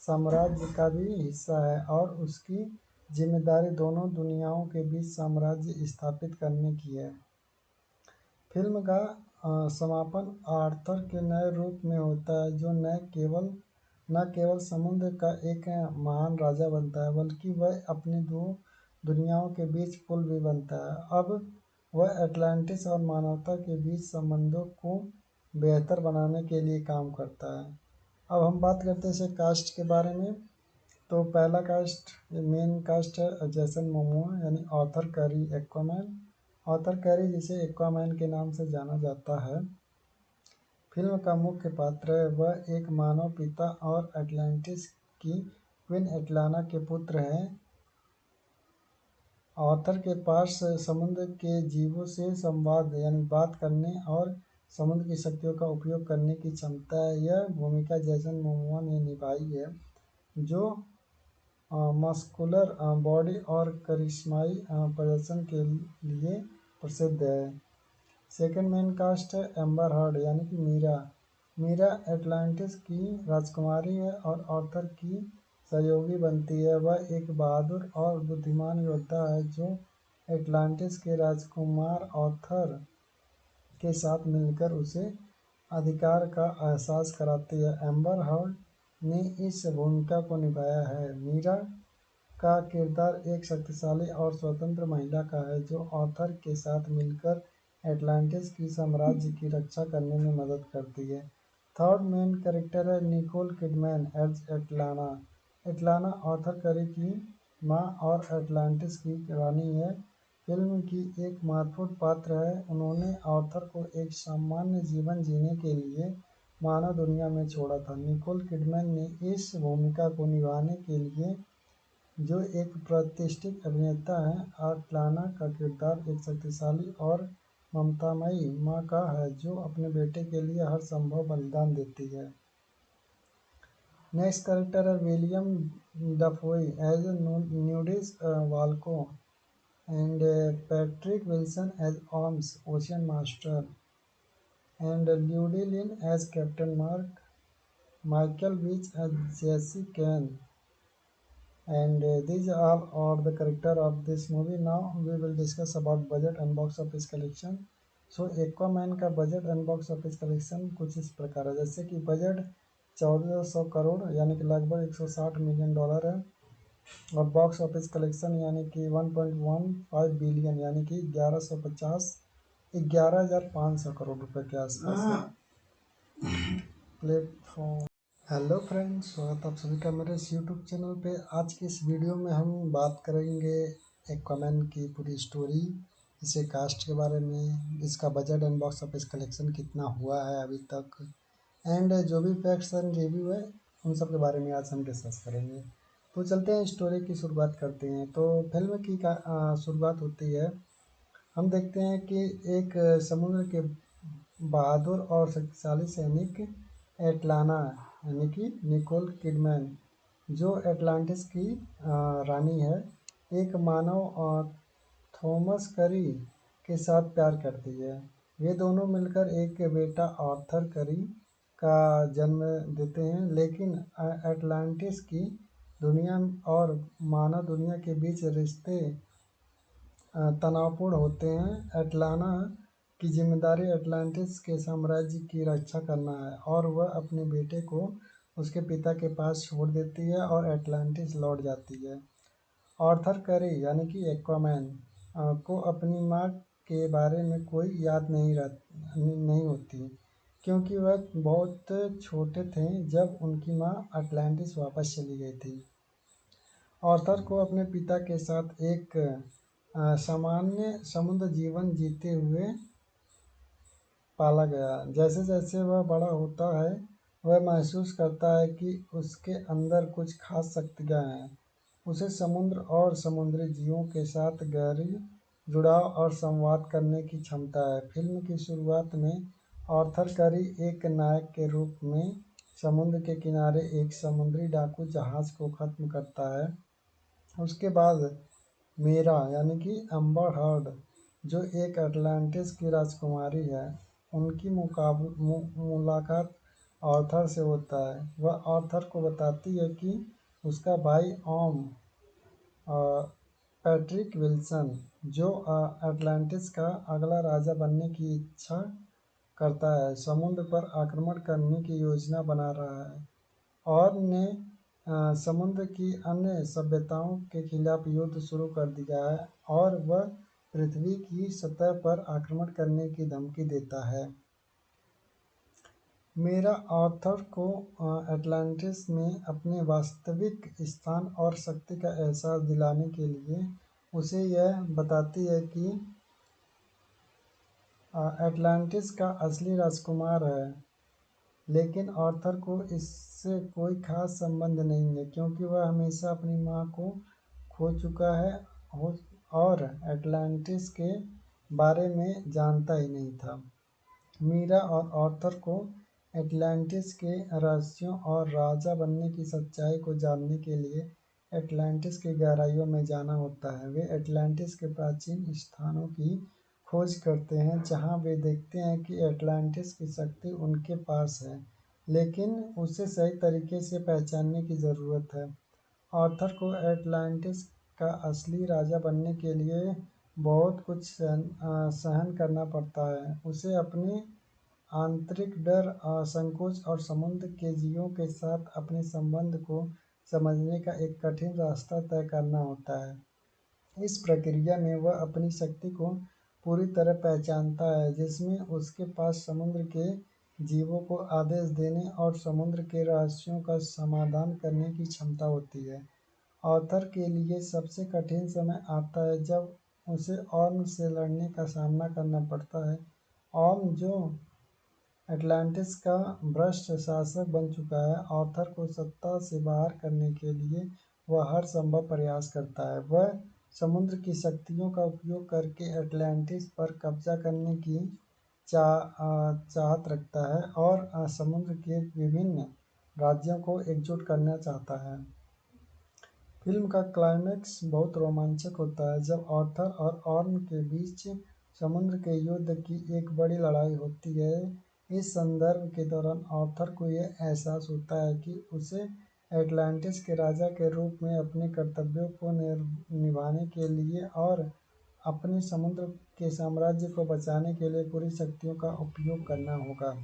साम्राज्य का भी हिस्सा है और उसकी जिम्मेदारी दोनों दुनियाओं के बीच साम्राज्य स्थापित करने की है। फिल्म का समापन आर्थर के नए रूप में होता है, जो न केवल समुद्र का एक महान राजा बनता है, बल्कि वह अपने दो दुनियाओं के बीच पुल भी बनता है। अब वह एटलांटिस और मानवता के बीच संबंधों को बेहतर बनाने के लिए काम करता है। अब हम बात करते हैं इसे कास्ट के बारे में। तो पहला कास्ट, मेन कास्ट है जेसन मोमोआ यानी Arthur carry Aquaman. Arthur carry, जिसे एक्वामैन के नाम से जाना जाता है, फिल्म का मुख्य पात्र है। वह एक मानव पिता और अटलांटिस की क्वीन एटलाना के पुत्र हैं। आर्थर के पास समुद्र के जीवों से संवाद यानी बात करने और समुद्र की शक्तियों का उपयोग करने की क्षमता है। यह भूमिका जेसन मोमोआ ने निभाई है, जो मस्कुलर बॉडी और करिश्माई प्रदर्शन के लिए प्रसिद्ध है। सेकंड मेन कास्ट है एम्बर हर्ड यानी कि मीरा। मीरा एटलांटिस की राजकुमारी है और आर्थर की सहयोगी बनती है। वह एक बहादुर और बुद्धिमान योद्धा है जो एटलांटिस के राजकुमार आर्थर के साथ मिलकर उसे अधिकार का एहसास कराती है। एम्बर हर्ड ने इस भूमिका को निभाया है। मीरा का किरदार एक शक्तिशाली और स्वतंत्र महिला का है जो आर्थर के साथ मिलकर एटलांटिस की साम्राज्य की रक्षा करने में मदद करती है। थर्ड मेन कैरेक्टर है Nicole Kidman as Atlanna. Atlanna Arthur Curry की माँ और एटलांटिस की रानी है। फिल्म की एक महत्वपूर्ण पात्र है। उन्होंने आर्थर को एक सामान्य जीवन जीने के लिए मानव दुनिया में छोड़ा था। निकोल किडमैन ने इस भूमिका को निभाने के लिए, जो एक प्रतिष्ठित अभिनेता है, एटलाना का किरदार एक शक्तिशाली और ममतामयी माँ का है जो अपने बेटे के लिए हर संभव बलिदान देती है। नेक्स्ट कैरेक्टर है Willem Dafoe as Nuidis Vulko and Patrick Wilson as Orm ocean master and Ludi Lin as captain Murk, Michael Beach as Jesse Kane, and these all are the character of this movie. Now we will discuss about budget and box office collection. So Aquaman का budget and box office collection कुछ इस प्रकार है, जैसे कि budget 1400 crore यानी कि लगभग 160 मिलियन डॉलर है, और बॉक्स ऑफिस कलेक्शन यानी कि 1.15 बिलियन यानी कि 11,500 करोड़ रुपए के आसपास है। प्लेटफॉर्म। हेलो फ्रेंड्स, स्वागत आप सभी का मेरे इस यूट्यूब चैनल पे। आज की इस वीडियो में हम बात करेंगे एक्वामैन की पूरी स्टोरी, इसे कास्ट के बारे में, इसका budget and box office collection कितना हुआ है अभी तक, एंड जो भी फैक्ट्स एंड रिव्यू है उन सब के बारे में आज हम डिस्कस करेंगे। तो चलते हैं स्टोरी की शुरुआत करते हैं। तो फिल्म की शुरुआत होती है, हम देखते हैं कि एक समुद्र के बहादुर और शक्तिशाली सैनिक एटलाना यानी कि निकोल किडमैन, जो एटलांटिस की रानी है, एक मानव थॉमस करी के साथ प्यार करती है। वे दोनों मिलकर एक बेटा आर्थर करी का जन्म देते हैं, लेकिन एटलांटिस की दुनिया और मानव दुनिया के बीच रिश्ते तनावपूर्ण होते हैं। एटलाना की जिम्मेदारी एटलांटिस के साम्राज्य की रक्षा करना है और वह अपने बेटे को उसके पिता के पास छोड़ देती है और एटलांटिस लौट जाती है। आर्थर करे यानी कि एक्वामैन को अपनी माँ के बारे में कोई याद नहीं होती, क्योंकि वह बहुत छोटे थे जब उनकी माँ अटलांटिस वापस चली गई थी। आर्थर को अपने पिता के साथ एक सामान्य समुद्र जीवन जीते हुए पाला गया। जैसे जैसे वह बड़ा होता है, वह महसूस करता है कि उसके अंदर कुछ खास शक्तियाँ हैं। उसे समुद्र और समुद्री जीवों के साथ गहरी जुड़ाव और संवाद करने की क्षमता है। फिल्म की शुरुआत में आर्थर करी एक नायक के रूप में समुद्र के किनारे एक समुद्री डाकू जहाज को खत्म करता है। उसके बाद मीरा यानी कि एम्बर हर्ड, जो एक अटलांटिस की राजकुमारी है, उनकी मुलाकात आर्थर से होता है। वह आर्थर को बताती है कि उसका भाई ऑम पैट्रिक विल्सन, जो अटलांटिस का अगला राजा बनने की इच्छा करता है, समुद्र पर आक्रमण करने की योजना बना रहा है और ने समुद्र की अन्य सभ्यताओं के खिलाफ युद्ध शुरू कर दिया है और वह पृथ्वी की सतह पर आक्रमण करने की धमकी देता है। मेरा ऑथर को अटलांटिस में अपने वास्तविक स्थान और शक्ति का एहसास दिलाने के लिए उसे यह बताती है कि अटलांटिस का असली राजकुमार है, लेकिन आर्थर को इससे कोई खास संबंध नहीं है क्योंकि वह हमेशा अपनी माँ को खो चुका है और अटलांटिस के बारे में जानता ही नहीं था। मीरा और आर्थर को अटलांटिस के रहस्यों और राजा बनने की सच्चाई को जानने के लिए अटलांटिस की गहराइयों में जाना होता है। वे अटलांटिस के प्राचीन स्थानों की खोज करते हैं जहां वे देखते हैं कि अटलांटिस की शक्ति उनके पास है, लेकिन उसे सही तरीके से पहचानने की ज़रूरत है। आर्थर को अटलांटिस का असली राजा बनने के लिए बहुत कुछ सहन करना पड़ता है। उसे अपने आंतरिक डर, संकोच और समुद्र के जीवों के साथ अपने संबंध को समझने का एक कठिन रास्ता तय करना होता है। इस प्रक्रिया में वह अपनी शक्ति को पूरी तरह पहचानता है, जिसमें उसके पास समुद्र के जीवों को आदेश देने और समुद्र के रहस्यों का समाधान करने की क्षमता होती है। ऑथर के लिए सबसे कठिन समय आता है जब उसे ऑर्म से लड़ने का सामना करना पड़ता है। ऑर्म, जो अटलांटिस का भ्रष्ट शासक बन चुका है, आर्थर को सत्ता से बाहर करने के लिए वह हर संभव प्रयास करता है। वह समुद्र की शक्तियों का उपयोग करके अटलांटिस पर कब्जा करने की चाहत रखता है और समुद्र के विभिन्न राज्यों को एकजुट करना चाहता है। फिल्म का क्लाइमैक्स बहुत रोमांचक होता है जब आर्थर और ऑर्म के बीच समुद्र के युद्ध की एक बड़ी लड़ाई होती है। इस संदर्भ के दौरान आर्थर को यह एहसास होता है कि उसे अटलांटिस के राजा के रूप में अपने कर्तव्यों को निभाने के लिए और अपने समुद्र के साम्राज्य को बचाने के लिए पूरी शक्तियों का उपयोग करना होगा।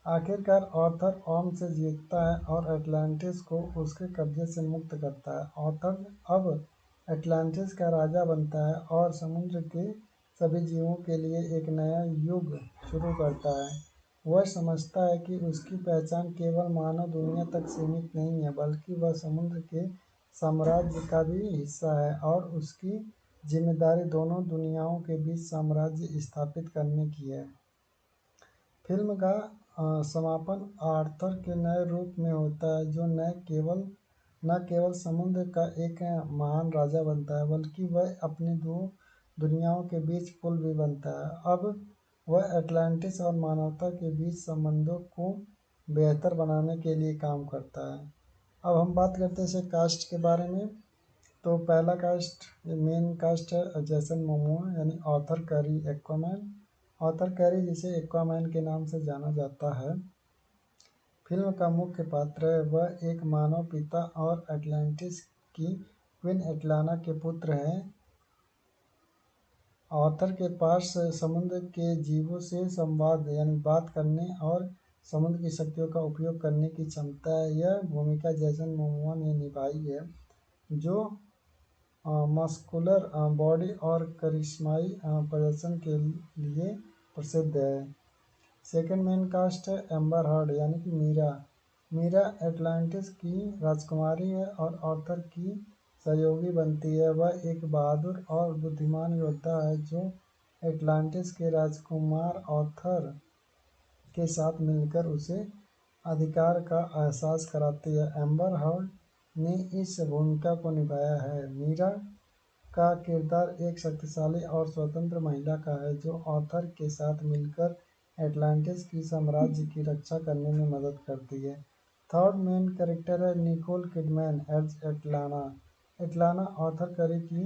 आखिरकार आर्थर ऑर्म से जीतता है और अटलांटिस को उसके कब्जे से मुक्त करता है। आर्थर अब अटलांटिस का राजा बनता है और समुद्र के सभी जीवों के लिए एक नया युग शुरू करता है। वह समझता है कि उसकी पहचान केवल मानव दुनिया तक सीमित नहीं है, बल्कि वह समुद्र के साम्राज्य का भी हिस्सा है और उसकी जिम्मेदारी दोनों दुनियाओं के बीच साम्राज्य स्थापित करने की है। फिल्म का समापन आर्थर के नए रूप में होता है, जो न केवल समुद्र का एक महान राजा बनता है, बल्कि वह अपनी दो दुनियाओं के बीच पुल भी बनता है। अब वह अटलांटिस और मानवता के बीच संबंधों को बेहतर बनाने के लिए काम करता है। अब हम बात करते हैं इसे कास्ट के बारे में। तो पहला कास्ट, मेन कास्ट है जेसन मोमोआ यानी Arthur carry Aquaman. Arthur carry, जिसे एक्वामैन के नाम से जाना जाता है, फिल्म का मुख्य पात्र है। वह एक मानव पिता और अटलांटिस की क्वीन एटलाना के पुत्र हैं। आर्थर के पास समुद्र के जीवों से संवाद यानी बात करने और समुद्र की शक्तियों का उपयोग करने की क्षमता है। यह भूमिका जेसन मोमोआ ने निभाई है, जो मस्कुलर बॉडी और करिश्माई प्रदर्शन के लिए प्रसिद्ध है। सेकंड मेन कास्ट है एम्बर हर्ड यानी कि मीरा। मीरा अटलांटिस की राजकुमारी है और आर्थर की सहयोगी बनती है। वह एक बहादुर और बुद्धिमान योद्धा है जो अटलांटिस के राजकुमार आर्थर के साथ मिलकर उसे अधिकार का एहसास कराती है। एम्बर हर्ड ने इस भूमिका को निभाया है। मीरा का किरदार एक शक्तिशाली और स्वतंत्र महिला का है जो आर्थर के साथ मिलकर अटलांटिस की साम्राज्य की रक्षा करने में मदद करती है। थर्ड मेन कैरेक्टर है Nicole Kidman as Atlanna. Atlanna Arthur Curry की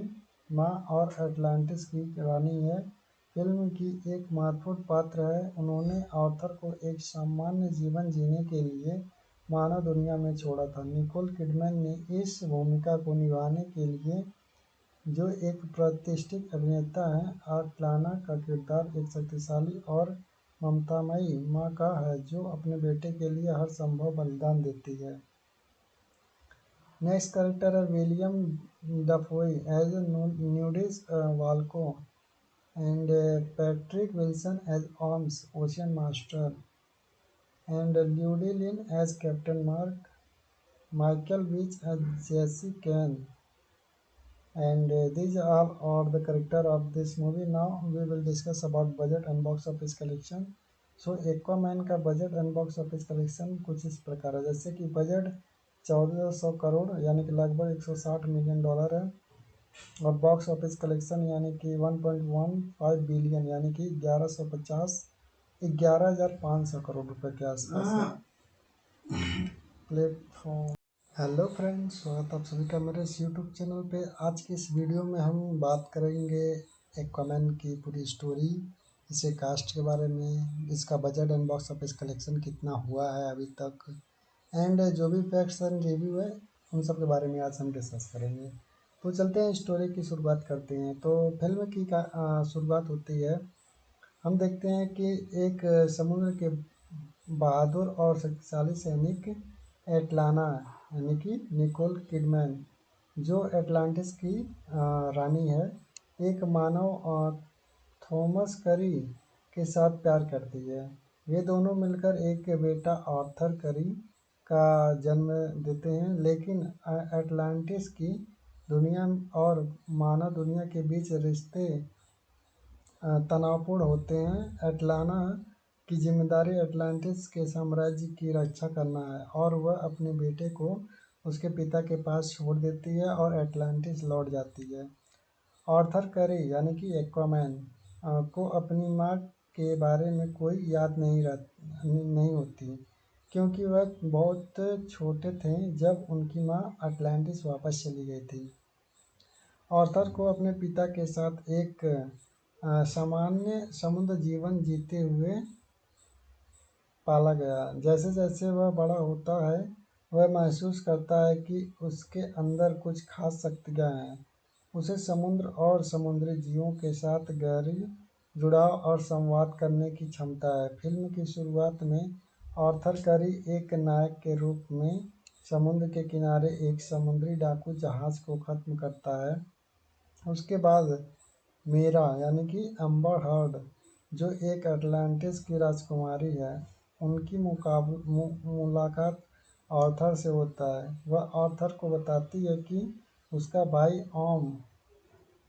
माँ और अटलांटिस की रानी है। फिल्म की एक महत्वपूर्ण पात्र है। उन्होंने आर्थर को एक सामान्य जीवन जीने के लिए मानव दुनिया में छोड़ा था। निकोल किडमैन ने इस भूमिका को निभाने के लिए, जो एक प्रतिष्ठित अभिनेता हैं, एटलाना का किरदार एक शक्तिशाली और ममतामयी माँ का है जो अपने बेटे के लिए हर संभव बलिदान देती है। नेक्स्ट करेक्टर है Willem Dafoe as Nuidis Vulko and Patrick Wilson as Orm ocean master and Ludi Lin as captain Murk, Michael Beach as Jesse Kane. And these all are the character of this movie. Now we will discuss about budget and box office collection. So Aquaman का budget and box office collection कुछ इस प्रकार है, जैसे कि budget 1400 crore यानी कि लगभग 160 मिलियन डॉलर है, और बॉक्स ऑफिस कलेक्शन यानी कि 1.15 बिलियन यानी कि 11,500 करोड़ रुपए के आसपास है. प्लेटफॉर्म. हेलो फ्रेंड्स, स्वागत आप सभी का मेरे इस यूट्यूब चैनल पे. आज की इस वीडियो में हम बात करेंगे एक्वामैन की पूरी स्टोरी, इसके कास्ट के बारे में, इसका budget and box office collection कितना हुआ है अभी तक, एंड जो भी फैक्ट्स एंड रिव्यू है उन सब के बारे में आज हम डिस्कस करेंगे. तो चलते हैं, स्टोरी की शुरुआत करते हैं. तो फिल्म की शुरुआत होती है, हम देखते हैं कि एक समुद्र के बहादुर और शक्तिशाली सैनिक एटलाना यानी कि निकोल किडमैन, जो एटलांटिस की रानी है, एक मानव थॉमस करी के साथ प्यार करती है. वे दोनों मिलकर एक बेटा आर्थर करी का जन्म देते हैं, लेकिन एटलांटिस की दुनिया और मानव दुनिया के बीच रिश्ते तनावपूर्ण होते हैं. एटलाना की जिम्मेदारी एटलांटिस के साम्राज्य की रक्षा करना है, और वह अपने बेटे को उसके पिता के पास छोड़ देती है और एटलांटिस लौट जाती है. आर्थर करी यानी कि एक्वामैन को अपनी माँ के बारे में कोई याद नहीं होती, क्योंकि वह बहुत छोटे थे जब उनकी माँ अटलांटिस वापस चली गई थी. आर्थर को अपने पिता के साथ एक सामान्य समुद्र जीवन जीते हुए पाला गया. जैसे जैसे वह बड़ा होता है, वह महसूस करता है कि उसके अंदर कुछ खास शक्तियाँ हैं. उसे समुद्र और समुद्री जीवों के साथ गहरी जुड़ाव और संवाद करने की क्षमता है. फिल्म की शुरुआत में आर्थर करी एक नायक के रूप में समुद्र के किनारे एक समुद्री डाकू जहाज को खत्म करता है. उसके बाद मीरा यानी कि अम्बर हर्ड, जो एक अटलांटिस की राजकुमारी है, उनकी मुलाकात आर्थर से होता है. वह आर्थर को बताती है कि उसका भाई ऑम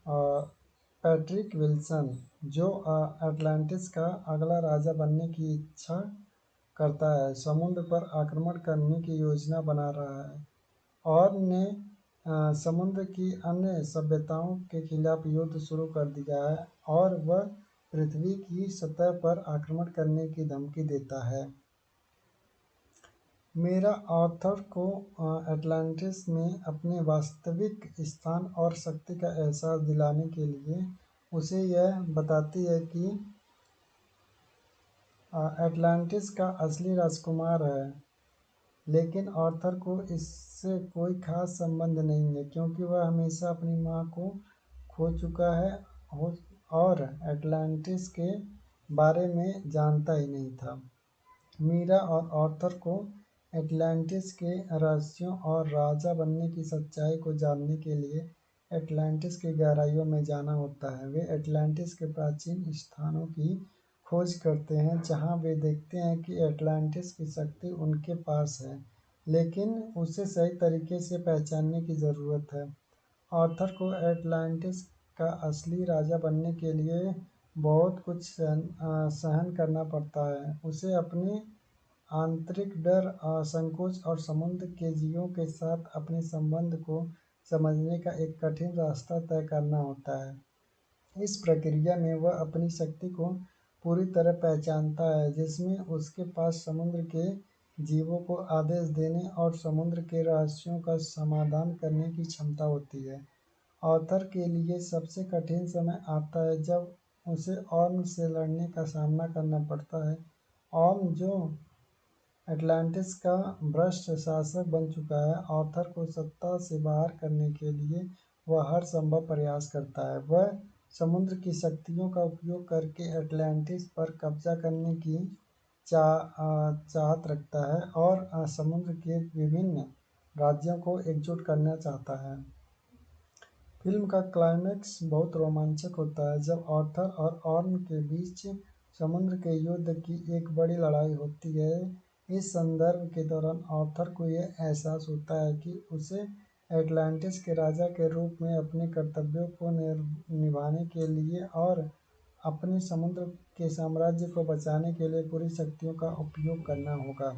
पैट्रिक विल्सन, जो अटलांटिस का अगला राजा बनने की इच्छा करता है, समुद्र पर आक्रमण करने की योजना बना रहा है, और ने समुद्र की अन्य सभ्यताओं के खिलाफ युद्ध शुरू कर दिया है, और वह पृथ्वी की सतह पर आक्रमण करने की धमकी देता है. मेरा आर्थर को अटलांटिस में अपने वास्तविक स्थान और शक्ति का एहसास दिलाने के लिए उसे यह बताती है कि अटलांटिस का असली राजकुमार है, लेकिन आर्थर को इससे कोई खास संबंध नहीं है, क्योंकि वह हमेशा अपनी माँ को खो चुका है और अटलांटिस के बारे में जानता ही नहीं था. मीरा और आर्थर को अटलांटिस के रहस्यों और राजा बनने की सच्चाई को जानने के लिए अटलांटिस की गहराइयों में जाना होता है. वे अटलांटिस के प्राचीन स्थानों की खोज करते हैं, जहां वे देखते हैं कि अटलांटिस की शक्ति उनके पास है, लेकिन उसे सही तरीके से पहचानने की ज़रूरत है. आर्थर को अटलांटिस का असली राजा बनने के लिए बहुत कुछ सहन करना पड़ता है. उसे अपने आंतरिक डर, संकोच और समुद्र के जीवों के साथ अपने संबंध को समझने का एक कठिन रास्ता तय करना होता है. इस प्रक्रिया में वह अपनी शक्ति को पूरी तरह पहचानता है, जिसमें उसके पास समुद्र के जीवों को आदेश देने और समुद्र के रहस्यों का समाधान करने की क्षमता होती है. आर्थर के लिए सबसे कठिन समय आता है जब उसे ऑर्म से लड़ने का सामना करना पड़ता है. ऑर्म, जो अटलांटिस का भ्रष्ट शासक बन चुका है, आर्थर को सत्ता से बाहर करने के लिए वह हर संभव प्रयास करता है. वह समुद्र की शक्तियों का उपयोग करके अटलांटिस पर कब्जा करने की चाहत रखता है, और समुद्र के विभिन्न राज्यों को एकजुट करना चाहता है। फिल्म का क्लाइमेक्स बहुत रोमांचक होता है जब आर्थर और ऑर्म के बीच समुद्र के युद्ध की एक बड़ी लड़ाई होती है। इस संदर्भ के दौरान आर्थर को यह एहसास होता है कि उसे एटलांटिस के राजा के रूप में अपने कर्तव्यों को निभाने के लिए और अपने समुद्र के साम्राज्य को बचाने के लिए पूरी शक्तियों का उपयोग करना होगा।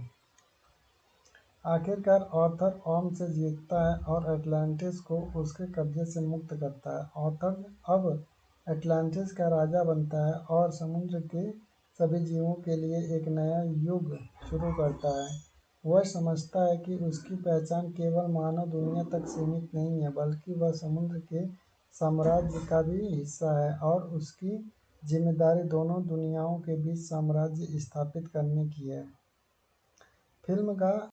आखिरकार आर्थर ऑर्म से जीतता है और एटलांटिस को उसके कब्जे से मुक्त करता है। आर्थर अब एटलांटिस का राजा बनता है और समुद्र के सभी जीवों के लिए एक नया युग शुरू करता है। वह समझता है कि उसकी पहचान केवल मानव दुनिया तक सीमित नहीं है, बल्कि वह समुद्र के साम्राज्य का भी हिस्सा है और उसकी जिम्मेदारी दोनों दुनियाओं के बीच साम्राज्य स्थापित करने की है। फिल्म का